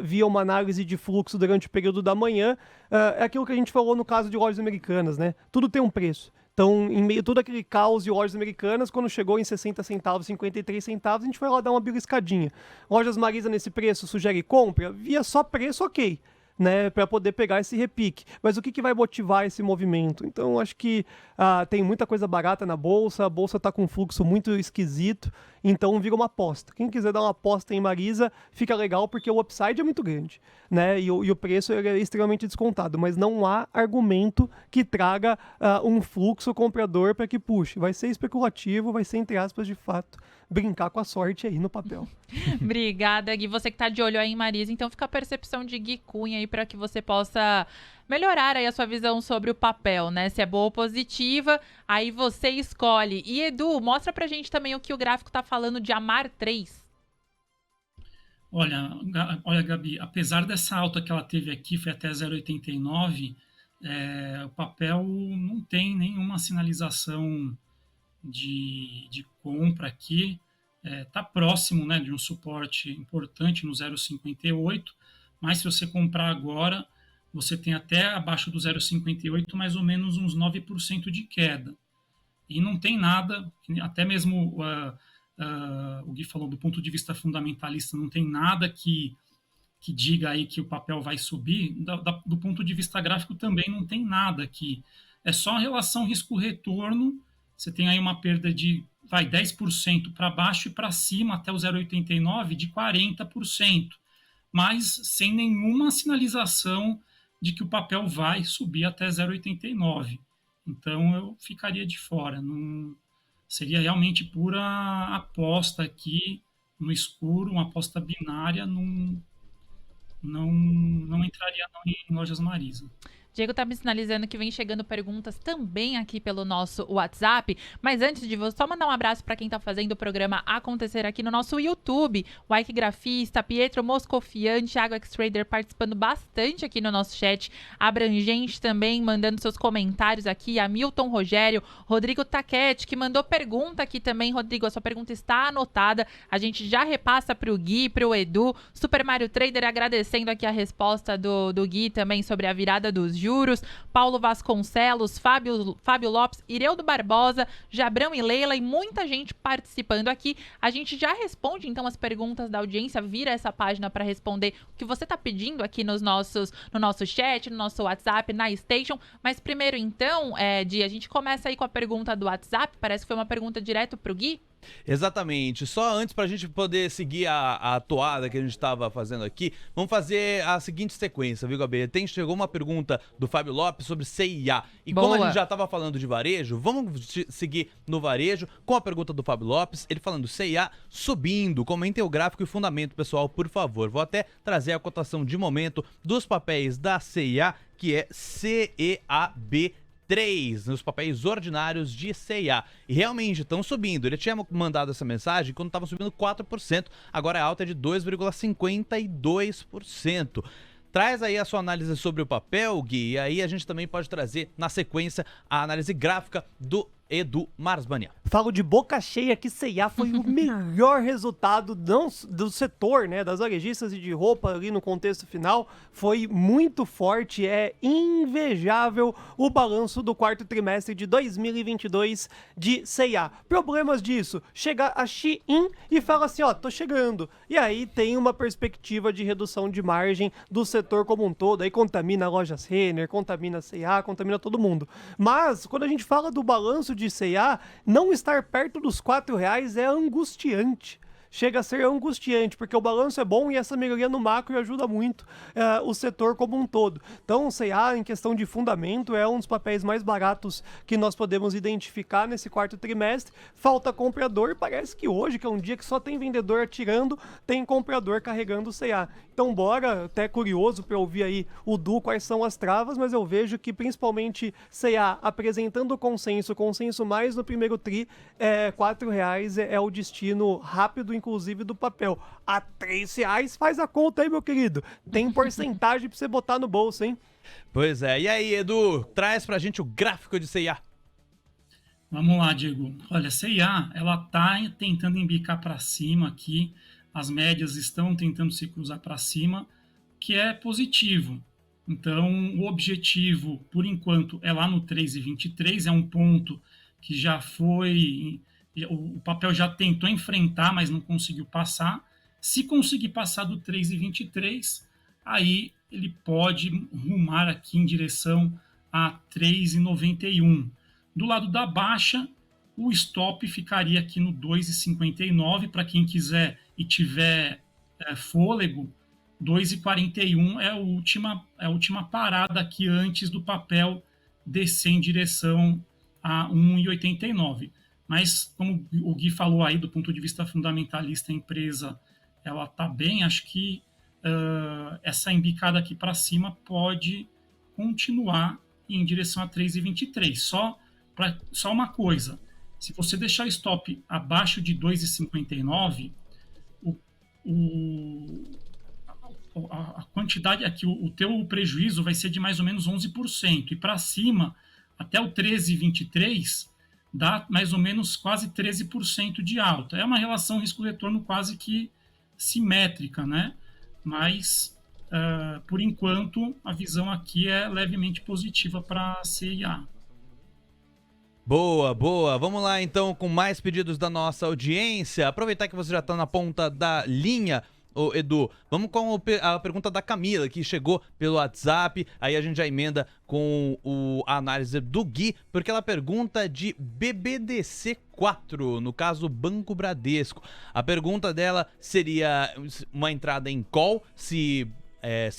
via uma análise de fluxo durante o período da manhã. É aquilo que a gente falou no caso de Lojas Americanas, né? Tudo tem um preço. Então, em meio a todo aquele caos de lojas americanas, quando chegou em 60 centavos, 53 centavos, a gente foi lá dar uma beliscadinha. Lojas Marisa nesse preço sugere compra? Via só preço, ok, né, para poder pegar esse repique. Mas o que vai motivar esse movimento? Então, acho que tem muita coisa barata na bolsa, a bolsa está com um fluxo muito esquisito, então vira uma aposta. Quem quiser dar uma aposta em Marisa, fica legal porque o upside é muito grande, né, e o preço é extremamente descontado, mas não há argumento que traga um fluxo comprador para que puxe. Vai ser especulativo, vai ser, entre aspas, de fato, brincar com a sorte aí no papel. Obrigada, Gui. Você que tá de olho aí em Marisa, então fica a percepção de Gui Cunha aí para que você possa melhorar aí a sua visão sobre o papel, né? Se é boa ou positiva, aí você escolhe. E Edu, mostra pra gente também o que o gráfico tá falando de Amar 3. Olha, Gabi, apesar dessa alta que ela teve aqui, foi até 0,89, o papel não tem nenhuma sinalização de compra aqui. Está próximo, né, de um suporte importante no 0,58, mas se você comprar agora, você tem até abaixo do 0,58 mais ou menos uns 9% de queda. E não tem nada, até mesmo o Gui falou do ponto de vista fundamentalista, não tem nada que diga aí que o papel vai subir. Do ponto de vista gráfico também não tem nada que... É só a relação risco-retorno. Você tem aí uma perda de 10% para baixo e para cima até o 0,89 de 40%, mas sem nenhuma sinalização de que o papel vai subir até 0,89. Então eu ficaria de fora. Não, seria realmente pura aposta aqui no escuro, uma aposta binária. Não entraria não em lojas Marisa. Diego tá me sinalizando que vem chegando perguntas também aqui pelo nosso WhatsApp, mas antes de você, só mandar um abraço para quem tá fazendo o programa acontecer aqui no nosso YouTube, o Ike Grafista, Pietro Moscofian, Thiago X-Trader participando bastante aqui no nosso chat, Abrangente também mandando seus comentários aqui, Hamilton Rogério, Rodrigo Taquete, que mandou pergunta aqui também. Rodrigo, a sua pergunta está anotada, a gente já repassa pro Gui, pro Edu, Super Mario Trader agradecendo aqui a resposta do Gui também sobre a virada dos juros, Paulo Vasconcelos, Fábio Lopes, Ireudo Barbosa, Jabrão e Leila e muita gente participando aqui. A gente já responde então as perguntas da audiência, vira essa página para responder o que você está pedindo aqui no nosso chat, no nosso WhatsApp, na Station. Mas primeiro então, Di, a gente começa aí com a pergunta do WhatsApp, parece que foi uma pergunta direto pro Gui. Exatamente. Só antes, pra gente poder seguir a toada que a gente tava fazendo aqui, vamos fazer a seguinte sequência, viu, Gabi? Chegou uma pergunta do Fábio Lopes sobre CIA. E Boa. como a gente já tava falando de varejo, vamos seguir no varejo com a pergunta do Fábio Lopes, ele falando CIA subindo. Comentem o gráfico e fundamento, pessoal, por favor. Vou até trazer a cotação de momento dos papéis da CIA, que é CEAB3, nos papéis ordinários de CIA. E realmente estão subindo. Ele tinha mandado essa mensagem quando estava subindo 4%, agora a alta é de 2,52%. Traz aí a sua análise sobre o papel, Gui, e aí a gente também pode trazer na sequência a análise gráfica do Edu Marsbania. Falo de boca cheia que C&A foi o melhor resultado do setor, né, das varejistas e de roupa ali no contexto final. Foi muito forte, é invejável o balanço do quarto trimestre de 2022 de C&A. Problemas disso, chega a Shein e fala assim, ó, tô chegando. E aí tem uma perspectiva de redução de margem do setor como um todo, aí contamina lojas Renner, contamina C&A, contamina todo mundo. Mas, quando a gente fala do balanço de C&A, não estar perto dos R$4 é angustiante. Chega a ser angustiante, porque o balanço é bom e essa melhoria no macro ajuda muito o setor como um todo. Então, o C&A, em questão de fundamento, é um dos papéis mais baratos que nós podemos identificar nesse quarto trimestre. Falta comprador, parece que hoje, que é um dia que só tem vendedor atirando, tem comprador carregando o C&A. Então, bora, até curioso para ouvir aí o Du, quais são as travas, mas eu vejo que principalmente C&A apresentando consenso mais no primeiro tri, R$4 é o destino rápido, inclusive do papel. A R$3, faz a conta aí, meu querido. Tem porcentagem pra você botar no bolso, hein? Pois é. E aí, Edu, traz pra gente o gráfico de CIA. Vamos lá, Diego. Olha, a CIA, ela tá tentando embicar para cima aqui. As médias estão tentando se cruzar para cima, que é positivo. Então, o objetivo, por enquanto, é lá no 3,23, é um ponto que já foi... O papel já tentou enfrentar, mas não conseguiu passar. Se conseguir passar do 3,23, aí ele pode rumar aqui em direção a 3,91. Do lado da baixa, o stop ficaria aqui no 2,59. Para quem quiser e tiver fôlego, 2,41 é a última parada aqui antes do papel descer em direção a 1,89. Mas, como o Gui falou aí, do ponto de vista fundamentalista, a empresa ela está bem. Acho que essa embicada aqui para cima pode continuar em direção a 3,23. Só uma coisa, se você deixar o stop abaixo de 2,59, a quantidade aqui, o teu prejuízo vai ser de mais ou menos 11%. E para cima, até o 13,23, dá mais ou menos quase 13% de alta. É uma relação risco-retorno quase que simétrica, né? Mas, por enquanto, a visão aqui é levemente positiva para a CIA. Boa, boa. Vamos lá então com mais pedidos da nossa audiência. Aproveitar que você já está na ponta da linha, ô Edu, vamos com a pergunta da Camila, que chegou pelo WhatsApp. Aí a gente já emenda com a análise do Gui, porque ela pergunta de BBDC4, no caso Banco Bradesco. A pergunta dela seria uma entrada em call, se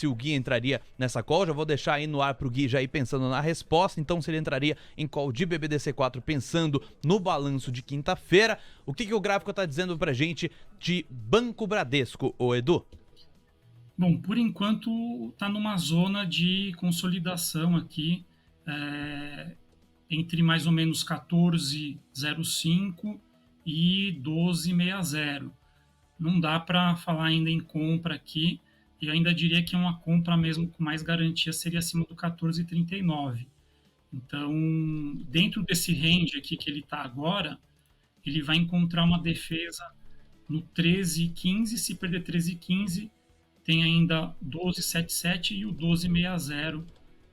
o Gui entraria nessa call. Já vou deixar aí no ar pro Gui já ir pensando na resposta. Então, se ele entraria em call de BBDC4 pensando no balanço de quinta-feira. O que o gráfico tá dizendo pra gente de Banco Bradesco, ô Edu? Bom, por enquanto tá numa zona de consolidação aqui, entre mais ou menos 14,05 e 12,60. Não dá para falar ainda em compra aqui. Eu ainda diria que uma compra mesmo com mais garantia seria acima do 14,39. Então, dentro desse range aqui que ele está agora, ele vai encontrar uma defesa no 13,15. Se perder 13,15, tem ainda 12,77 e o 12,60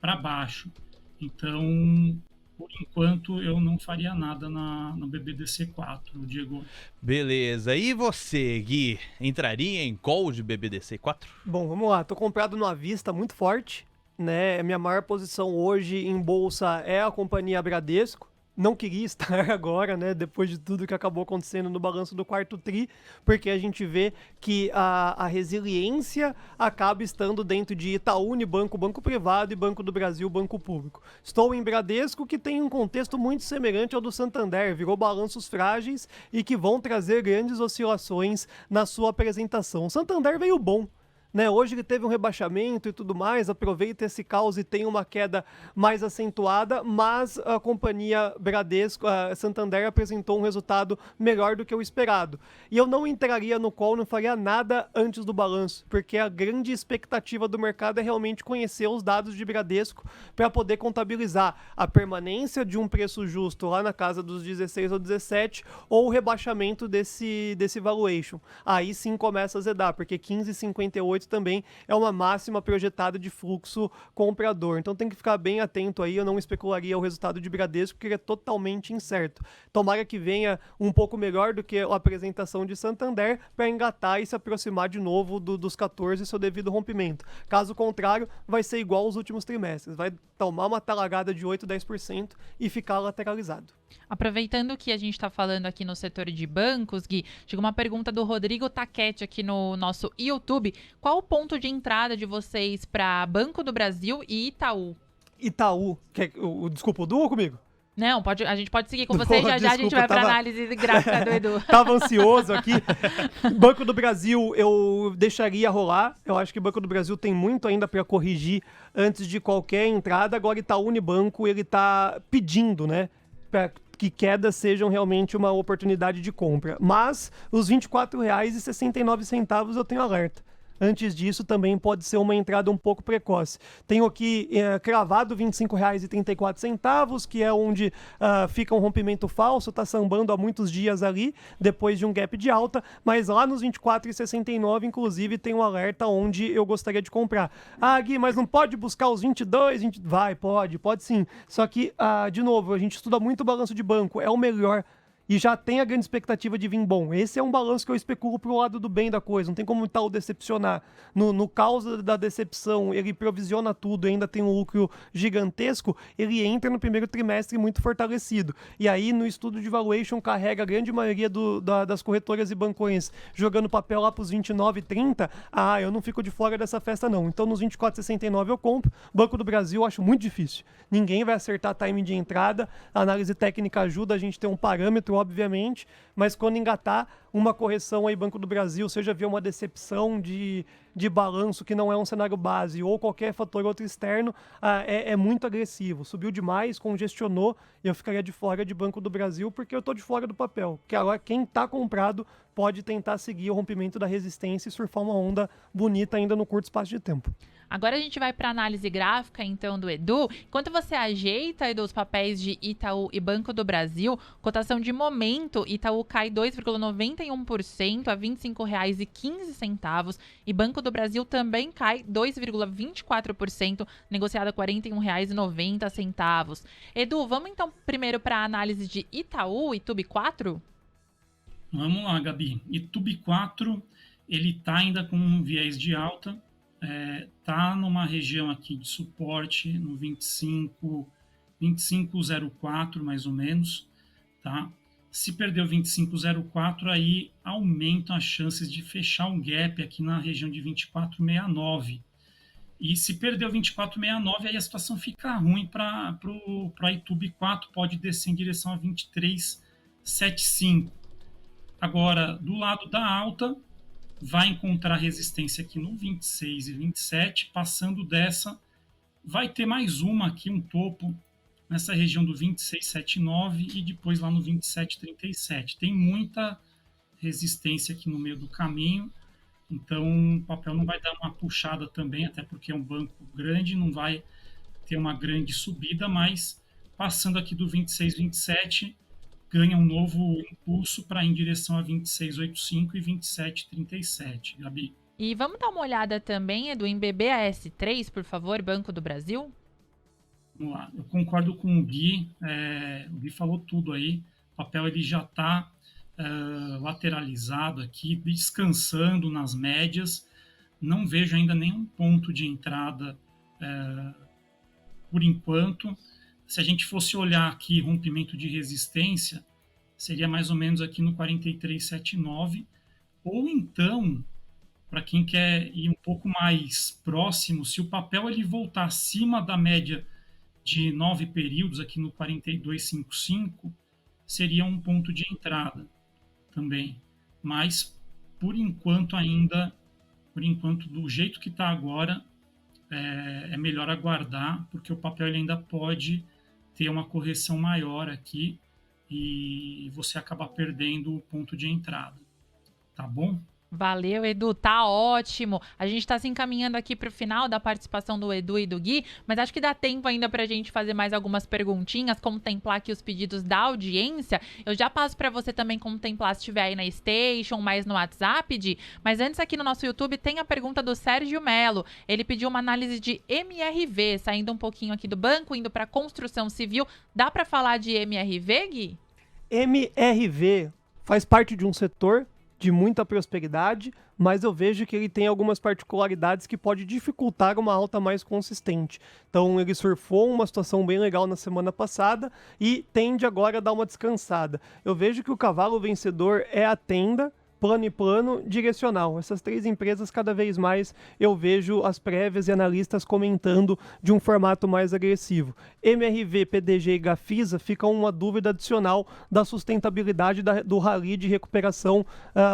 para baixo. Então, por enquanto, eu não faria nada no BBDC4, Diego. Beleza. E você, Gui, entraria em call de BBDC4? Bom, vamos lá. Tô comprado no à vista muito forte, né? Minha maior posição hoje em bolsa é a companhia Bradesco. Não queria estar agora, né, depois de tudo que acabou acontecendo no balanço do quarto tri, porque a gente vê que a resiliência acaba estando dentro de Itaú, Unibanco, Banco Privado e Banco do Brasil, Banco Público. Estou em Bradesco, que tem um contexto muito semelhante ao do Santander, virou balanços frágeis e que vão trazer grandes oscilações na sua apresentação. O Santander veio bom, né? Hoje ele teve um rebaixamento e tudo mais, aproveita esse caos e tem uma queda mais acentuada, mas a companhia Bradesco, a Santander, apresentou um resultado melhor do que o esperado. E eu não entraria no call, não faria nada antes do balanço, porque a grande expectativa do mercado é realmente conhecer os dados de Bradesco para poder contabilizar a permanência de um preço justo lá na casa dos 16 ou 17 ou o rebaixamento desse valuation. Aí sim começa a zedar, porque 15,58 também é uma máxima projetada de fluxo comprador. Então tem que ficar bem atento aí, eu não especularia o resultado de Bradesco, porque ele é totalmente incerto. Tomara que venha um pouco melhor do que a apresentação de Santander para engatar e se aproximar de novo dos 14 seu devido rompimento. Caso contrário, vai ser igual aos últimos trimestres. Vai tomar uma talagada de 8, 10% e ficar lateralizado. Aproveitando que a gente está falando aqui no setor de bancos, Gui, chegou uma pergunta do Rodrigo Taquete aqui no nosso YouTube. Qual o ponto de entrada de vocês para Banco do Brasil e Itaú? Itaú, desculpa, o Du ou comigo? Não, a gente pode seguir com você, já a gente vai para análise gráfica do Edu. Tava ansioso aqui. Banco do Brasil eu deixaria rolar. Eu acho que o Banco do Brasil tem muito ainda para corrigir antes de qualquer entrada. Agora Itaú Unibanco, ele tá pedindo, né, para que quedas sejam realmente uma oportunidade de compra. Mas os R$ 24,69 eu tenho alerta. Antes disso, também pode ser uma entrada um pouco precoce. Tenho aqui cravado R$ 25,34, que é onde fica um rompimento falso, está sambando há muitos dias ali, depois de um gap de alta, mas lá nos 24,69, inclusive, tem um alerta onde eu gostaria de comprar. Ah, Gui, mas não pode buscar os 22? Vai, pode sim. Só que, de novo, a gente estuda muito o balanço de banco, é o melhor e já tem a grande expectativa de vir bom. Esse é um balanço que eu especulo pro lado do bem da coisa, não tem como tal decepcionar. No caos da decepção, ele provisiona tudo e ainda tem um lucro gigantesco, ele entra no primeiro trimestre muito fortalecido. E aí, no estudo de valuation, carrega a grande maioria das corretoras e bancões jogando papel lá pros 29, 30. Eu não fico de fora dessa festa não. Então, nos 24,69 eu compro. Banco do Brasil eu acho muito difícil. Ninguém vai acertar timing de entrada. A análise técnica ajuda a gente a ter um parâmetro, obviamente, mas quando engatar uma correção aí, Banco do Brasil, seja via uma decepção de balanço que não é um cenário base ou qualquer fator outro externo, é muito agressivo. Subiu demais, congestionou, e eu ficaria de fora de Banco do Brasil porque eu tô de fora do papel. Que agora quem tá comprado pode tentar seguir o rompimento da resistência e surfar uma onda bonita ainda no curto espaço de tempo. Agora a gente vai para a análise gráfica, então, do Edu. Enquanto você ajeita, Edu, os papéis de Itaú e Banco do Brasil, cotação de momento, Itaú cai 2,91% a R$ 25,15 e Banco do Brasil também cai 2,24%, negociado a R$ 41,90. Edu, vamos então primeiro para a análise de Itaú e TUB4? Vamos lá, Gabi. ITUB4, ele está ainda com um viés de alta, tá numa região aqui de suporte no 25,04 mais ou menos, tá? Se perder o 25,04, aí aumentam as chances de fechar um gap aqui na região de 24,69. E se perder o 24,69, aí a situação fica ruim para a ITUB4, pode descer em direção a 23,75. Agora, do lado da alta, vai encontrar resistência aqui no 26 e 27, passando dessa, vai ter mais uma aqui, um topo, nessa região do 26,79 e depois lá no 27,37. Tem muita resistência aqui no meio do caminho, então o papel não vai dar uma puxada também, até porque é um banco grande, não vai ter uma grande subida, mas passando aqui do 26,27, ganha um novo impulso para ir em direção a 26,85 e 27,37, Gabi. E vamos dar uma olhada também, Edu, em BBAS3, por favor, Banco do Brasil? Vamos lá, eu concordo com o Gui, o Gui falou tudo aí, o papel ele já está lateralizado aqui, descansando nas médias, não vejo ainda nenhum ponto de entrada por enquanto. Se a gente fosse olhar aqui rompimento de resistência, seria mais ou menos aqui no 43,79, ou então, para quem quer ir um pouco mais próximo, se o papel ele voltar acima da média de 9 períodos, aqui no 42,55, seria um ponto de entrada também. Mas, por enquanto do jeito que está agora, é melhor aguardar, porque o papel ele ainda pode ter uma correção maior aqui e você acaba perdendo o ponto de entrada. Tá bom? Valeu, Edu, tá ótimo. A gente tá se encaminhando aqui pro final da participação do Edu e do Gui, mas acho que dá tempo ainda pra gente fazer mais algumas perguntinhas, contemplar aqui os pedidos da audiência. Eu já passo pra você também contemplar se estiver aí na Station, mais no WhatsApp, Di. Mas antes aqui no nosso YouTube tem a pergunta do Sérgio Melo. Ele pediu uma análise de MRV, saindo um pouquinho aqui do banco, indo pra construção civil. Dá pra falar de MRV, Gui? MRV faz parte de um setor de muita prosperidade, mas eu vejo que ele tem algumas particularidades que pode dificultar uma alta mais consistente. Então ele surfou uma situação bem legal na semana passada e tende agora a dar uma descansada. Eu vejo que o cavalo vencedor é a Tenda, plano e plano, direcional. Essas três empresas, cada vez mais, eu vejo as prévias e analistas comentando de um formato mais agressivo. MRV, PDG e Gafisa ficam uma dúvida adicional da sustentabilidade do rally de recuperação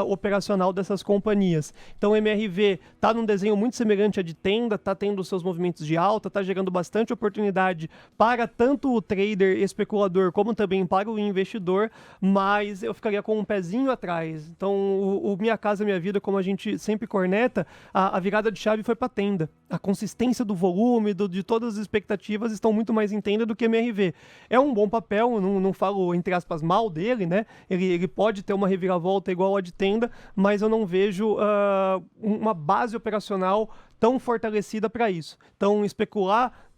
operacional dessas companhias. Então, MRV está num desenho muito semelhante a de Tenda, está tendo seus movimentos de alta, está gerando bastante oportunidade para tanto o trader especulador como também para o investidor, mas eu ficaria com um pezinho atrás. Então, o Minha Casa Minha Vida, como a gente sempre corneta, a virada de chave foi para Tenda. A consistência do volume, de todas as expectativas estão muito mais em Tenda do que MRV. É um bom papel, não falo, entre aspas, mal dele, né? Ele pode ter uma reviravolta igual a de Tenda, mas eu não vejo uma base operacional tão fortalecida para isso. Então, especular,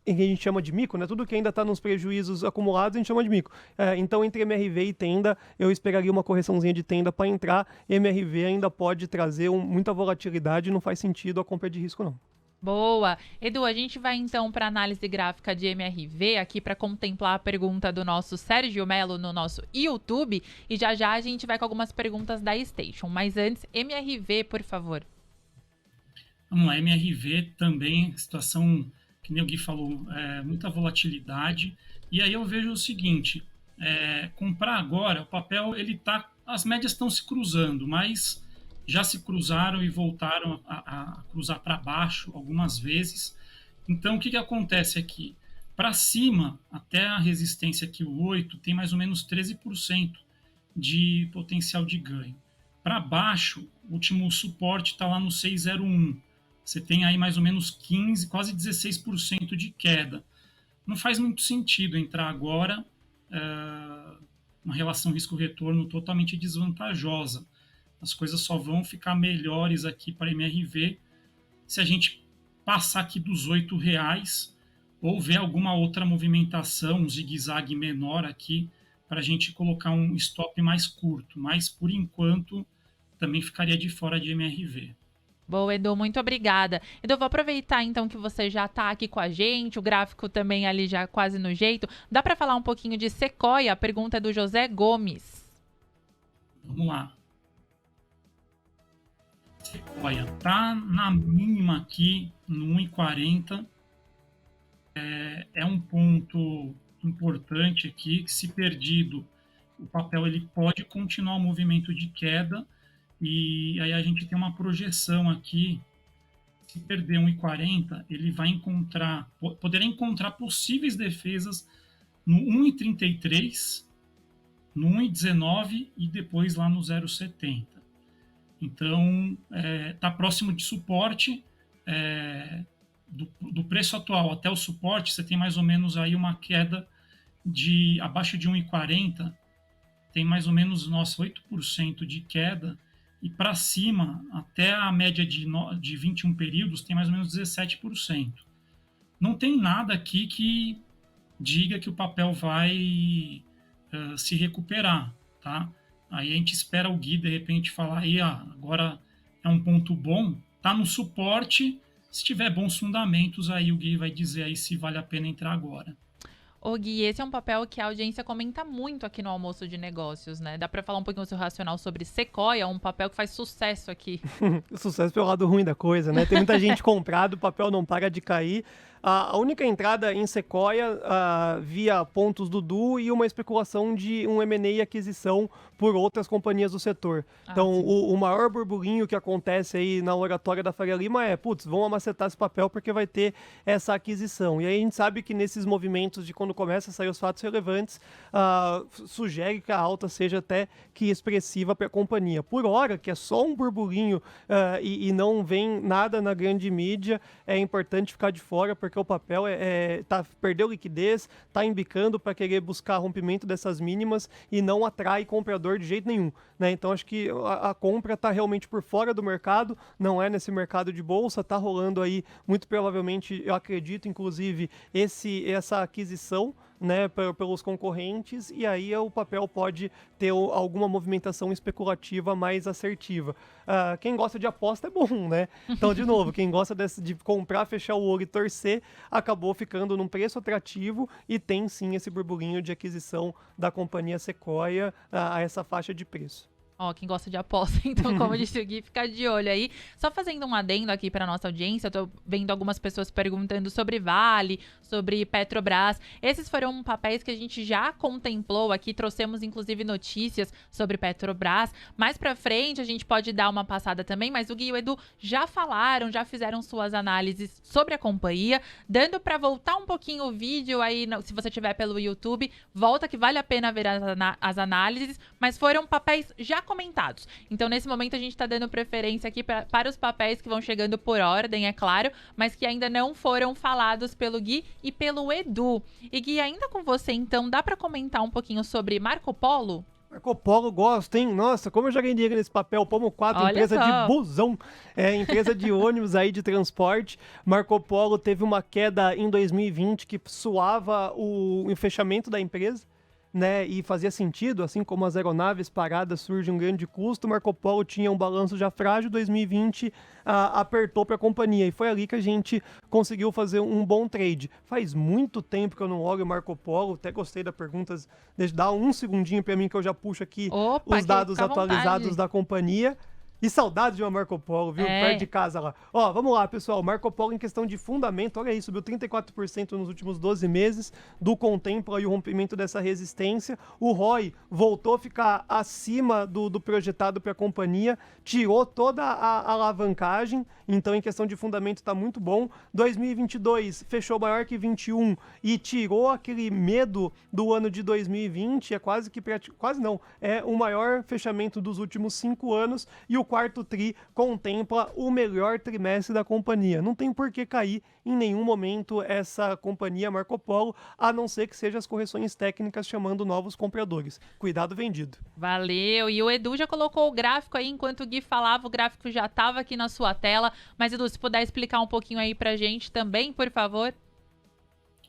que a gente chama de mico, né? Tudo que ainda está nos prejuízos acumulados, a gente chama de mico. Então, entre MRV e Tenda, eu esperaria uma correçãozinha de Tenda para entrar. MRV ainda pode trazer muita volatilidade, não faz sentido a compra de risco, não. Boa. Edu, a gente vai então para análise gráfica de MRV aqui para contemplar a pergunta do nosso Sérgio Melo no nosso YouTube e já a gente vai com algumas perguntas da Station. Mas antes, MRV, por favor. Vamos lá, MRV também, situação, que nem o Gui falou, muita volatilidade. E aí eu vejo o seguinte, comprar agora, o papel, as médias estão se cruzando, mas já se cruzaram e voltaram a cruzar para baixo algumas vezes. Então, o que acontece aqui? Para cima, até a resistência aqui, o 8, tem mais ou menos 13% de potencial de ganho. Para baixo, o último suporte está lá no 6,01. Você tem aí mais ou menos 15, quase 16% de queda. Não faz muito sentido entrar agora uma relação risco-retorno totalmente desvantajosa. As coisas só vão ficar melhores aqui para MRV se a gente passar aqui dos R$8 ou ver alguma outra movimentação, um zigue-zague menor aqui, para a gente colocar um stop mais curto. Mas, por enquanto, também ficaria de fora de MRV. Boa, Edu, muito obrigada. Edu, vou aproveitar então que você já está aqui com a gente, o gráfico também ali já quase no jeito. Dá para falar um pouquinho de Sequoia? A pergunta é do José Gomes. Vamos lá. Sequoia tá na mínima aqui no 1,40. É um ponto importante aqui que, se perdido, o papel ele pode continuar o movimento de queda. E aí a gente tem uma projeção aqui, se perder 1,40, ele vai poderá encontrar possíveis defesas no 1,33, no 1,19 e depois lá no 0,70. Então, está próximo de suporte, do preço atual até o suporte, você tem mais ou menos aí uma queda de abaixo de 1,40, tem mais ou menos 8% de queda, e para cima, até a média de 21 períodos, tem mais ou menos 17%. Não tem nada aqui que diga que o papel vai se recuperar, tá? Aí a gente espera o Gui, de repente, falar aí, agora é um ponto bom, tá no suporte, se tiver bons fundamentos, aí o Gui vai dizer aí se vale a pena entrar agora. Ô Gui, esse é um papel que a audiência comenta muito aqui no Almoço de Negócios, né? Dá pra falar um pouquinho do seu racional sobre Sequoia, um papel que faz sucesso aqui. Sucesso pelo lado ruim da coisa, né? Tem muita gente comprado, o papel não para de cair. A única entrada em Sequoia via pontos do Du e uma especulação de um M&A e aquisição por outras companhias do setor. Então, o maior burburinho que acontece aí na oratória da Faria Lima vão amacetar esse papel porque vai ter essa aquisição. E aí a gente sabe que nesses movimentos de quando começa a sair os fatos relevantes, sugere que a alta seja até que expressiva para a companhia. Por hora, que é só um burburinho e não vem nada na grande mídia, é importante ficar de fora, porque o papel perdeu liquidez, está embicando para querer buscar rompimento dessas mínimas e não atrai comprador de jeito nenhum, né? Então acho que a compra está realmente por fora do mercado, não é nesse mercado de bolsa, está rolando aí muito provavelmente, eu acredito, inclusive, essa aquisição, né, pelos concorrentes, e aí o papel pode ter alguma movimentação especulativa mais assertiva. Quem gosta de aposta é bom, né? Então, de novo, quem gosta de comprar, fechar o olho e torcer, acabou ficando num preço atrativo e tem sim esse burburinho de aquisição da companhia Sequoia a essa faixa de preço. Quem gosta de aposta, então, como disse o Gui, fica de olho aí. Só fazendo um adendo aqui para nossa audiência, eu tô vendo algumas pessoas perguntando sobre Vale, sobre Petrobras. Esses foram papéis que a gente já contemplou aqui, trouxemos inclusive notícias sobre Petrobras. Mais para frente a gente pode dar uma passada também, mas o Gui e o Edu já falaram, já fizeram suas análises sobre a companhia. Dando para voltar um pouquinho o vídeo aí, se você tiver pelo YouTube, volta que vale a pena ver as análises, mas foram papéis já comentados. Então, nesse momento, a gente está dando preferência aqui para os papéis que vão chegando por ordem, é claro, mas que ainda não foram falados pelo Gui e pelo Edu. E Gui, ainda com você, então, dá para comentar um pouquinho sobre Marco Polo? Marco Polo, gosto, hein? Nossa, como eu já ganhei dinheiro nesse papel. Pomo 4, Olha empresa só. de busão, empresa de ônibus aí de transporte. Marco Polo teve uma queda em 2020 que suava o fechamento da empresa, né? E fazia sentido, assim como as aeronaves paradas surge um grande custo. Marco Polo tinha um balanço já frágil, 2020 apertou para a companhia e foi ali que a gente conseguiu fazer um bom trade. Faz muito tempo que eu não olho o Marco Polo, até gostei da pergunta, dá um segundinho para mim que eu já puxo aqui Opa, os dados fica à atualizados vontade. da companhia. E saudade de uma Marco Polo, viu? É. Perto de casa lá. Ó, vamos lá, pessoal. Marco Polo em questão de fundamento, olha aí, subiu 34% nos últimos 12 meses, contempla aí o rompimento dessa resistência. O ROI voltou a ficar acima do projetado para a companhia, tirou toda a alavancagem, então em questão de fundamento está muito bom. 2022 fechou maior que 21 e tirou aquele medo do ano de 2020, é quase não, é o maior fechamento dos últimos 5 anos e o quarto tri contempla o melhor trimestre da companhia. Não tem por que cair em nenhum momento essa companhia Marco Polo, a não ser que sejam as correções técnicas chamando novos compradores. Cuidado vendido. Valeu, e o Edu já colocou o gráfico aí, enquanto o Gui falava, o gráfico já estava aqui na sua tela, mas Edu, se puder explicar um pouquinho aí pra gente também, por favor.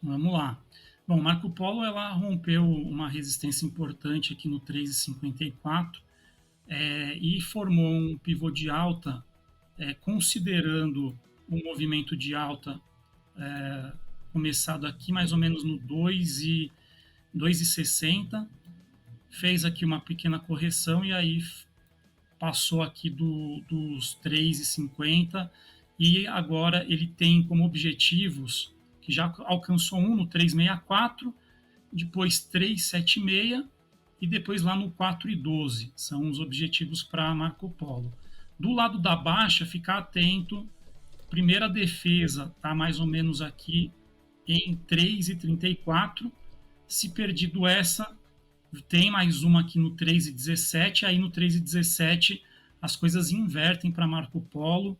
Vamos lá. Bom, Marco Polo ela rompeu uma resistência importante aqui no 3,54 e formou um pivô de alta, considerando o movimento de alta começado aqui mais ou menos no 2,60, fez aqui uma pequena correção e aí passou aqui dos 3,50 e agora ele tem como objetivos que já alcançou um no 3,64, depois 3,76 e depois lá no 4,12. São os objetivos para Marco Polo. Do lado da baixa, ficar atento. Primeira defesa está mais ou menos aqui em 3,34. Se perdido essa, tem mais uma aqui no 3,17. Aí no 3,17 as coisas invertem para Marco Polo,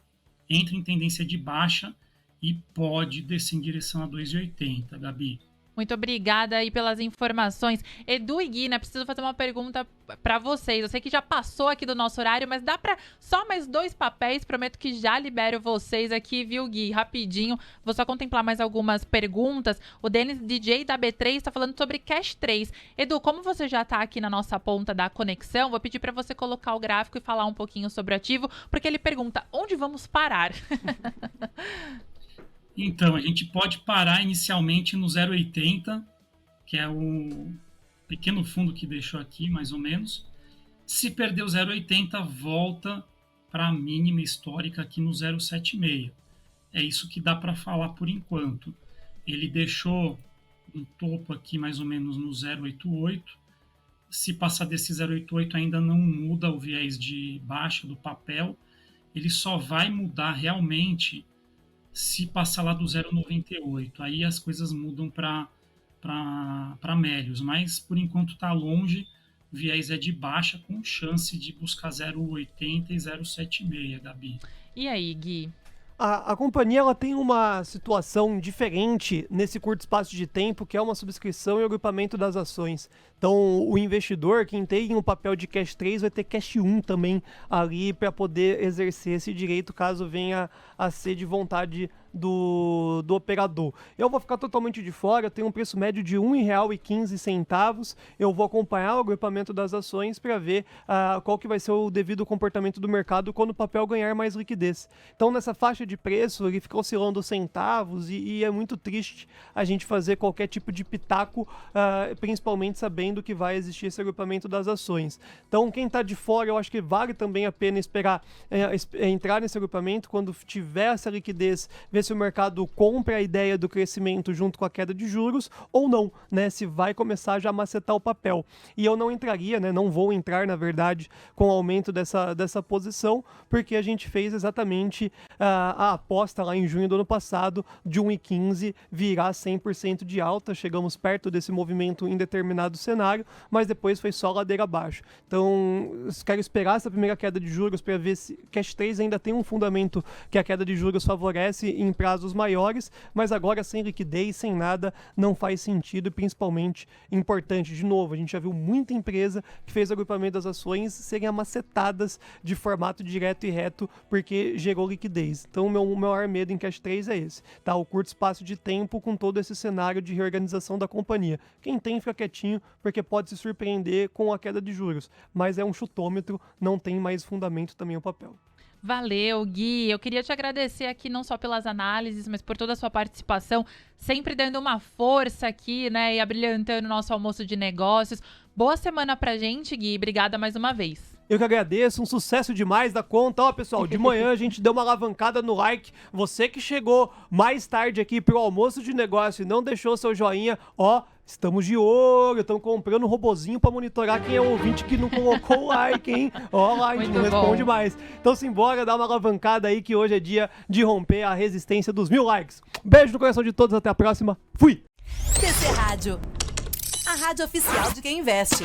entra em tendência de baixa e pode descer em direção a 2,80, Gabi. Muito obrigada aí pelas informações. Edu e Gui, né, preciso fazer uma pergunta para vocês. Eu sei que já passou aqui do nosso horário, mas dá para só mais 2 papéis. Prometo que já libero vocês aqui, viu, Gui? Rapidinho. Vou só contemplar mais algumas perguntas. O Denis DJ da B3 está falando sobre Cash 3. Edu, como você já está aqui na nossa ponta da conexão, vou pedir para você colocar o gráfico e falar um pouquinho sobre o ativo, porque ele pergunta, onde vamos parar? Então, a gente pode parar inicialmente no 0,80, que é o pequeno fundo que deixou aqui, mais ou menos. Se perder o 0,80, volta para a mínima histórica aqui no 0,76. É isso que dá para falar por enquanto. Ele deixou um topo aqui mais ou menos no 0,88. Se passar desse 0,88 ainda não muda o viés de baixa do papel. Ele só vai mudar realmente se passar lá do 0,98, aí as coisas mudam para médios, mas por enquanto está longe, o viés é de baixa, com chance de buscar 0,80 e 0,76, Gabi. E aí, Gui? A companhia ela tem uma situação diferente nesse curto espaço de tempo, que é uma subscrição e agrupamento das ações. Então, o investidor, quem tem um papel de Cash 3, vai ter Cash 1 também ali para poder exercer esse direito, caso venha a ser de vontade do operador. Eu vou ficar totalmente de fora, eu tenho um preço médio de R$ 1,15. Eu vou acompanhar o agrupamento das ações para ver qual que vai ser o devido comportamento do mercado quando o papel ganhar mais liquidez. Então, nessa faixa de preço, ele fica oscilando centavos e é muito triste a gente fazer qualquer tipo de pitaco, principalmente sabendo que vai existir esse agrupamento das ações. Então, quem está de fora, eu acho que vale também a pena esperar entrar nesse agrupamento quando tiver essa liquidez, ver se o mercado compra a ideia do crescimento junto com a queda de juros ou não, né? Se vai começar já a macetar o papel. E eu não entraria, né? Não vou entrar, na verdade, com o aumento dessa posição, porque a gente fez exatamente a aposta lá em junho do ano passado de 1,15 virar 100% de alta. Chegamos perto desse movimento em determinado cenário cenário, mas depois foi só ladeira abaixo. Então, quero esperar essa primeira queda de juros para ver se Cash 3 ainda tem um fundamento que a queda de juros favorece em prazos maiores, mas agora sem liquidez, sem nada, não faz sentido, e principalmente importante. De novo, a gente já viu muita empresa que fez o agrupamento das ações serem amacetadas de formato direto e reto porque gerou liquidez. Então, o meu maior medo em Cash 3 é esse, tá? O curto espaço de tempo com todo esse cenário de reorganização da companhia. Quem tem fica quietinho porque pode se surpreender com a queda de juros, mas é um chutômetro, não tem mais fundamento também o papel. Valeu, Gui. Eu queria te agradecer aqui não só pelas análises, mas por toda a sua participação, sempre dando uma força aqui, né, e abrilhantando o nosso almoço de negócios. Boa semana pra gente, Gui. Obrigada mais uma vez. Eu que agradeço, um sucesso demais da conta. Ó, pessoal, de manhã a gente deu uma alavancada no like. Você que chegou mais tarde aqui pro almoço de negócio e não deixou seu joinha, ó, estamos de olho, estamos comprando um robozinho pra monitorar quem é o ouvinte que não colocou o like, hein? Ó lá, a gente não responde mais. Então simbora, dá uma alavancada aí que hoje é dia de romper a resistência dos 1000 likes. Beijo no coração de todos, até a próxima. Fui! TC Rádio, a rádio oficial de quem investe.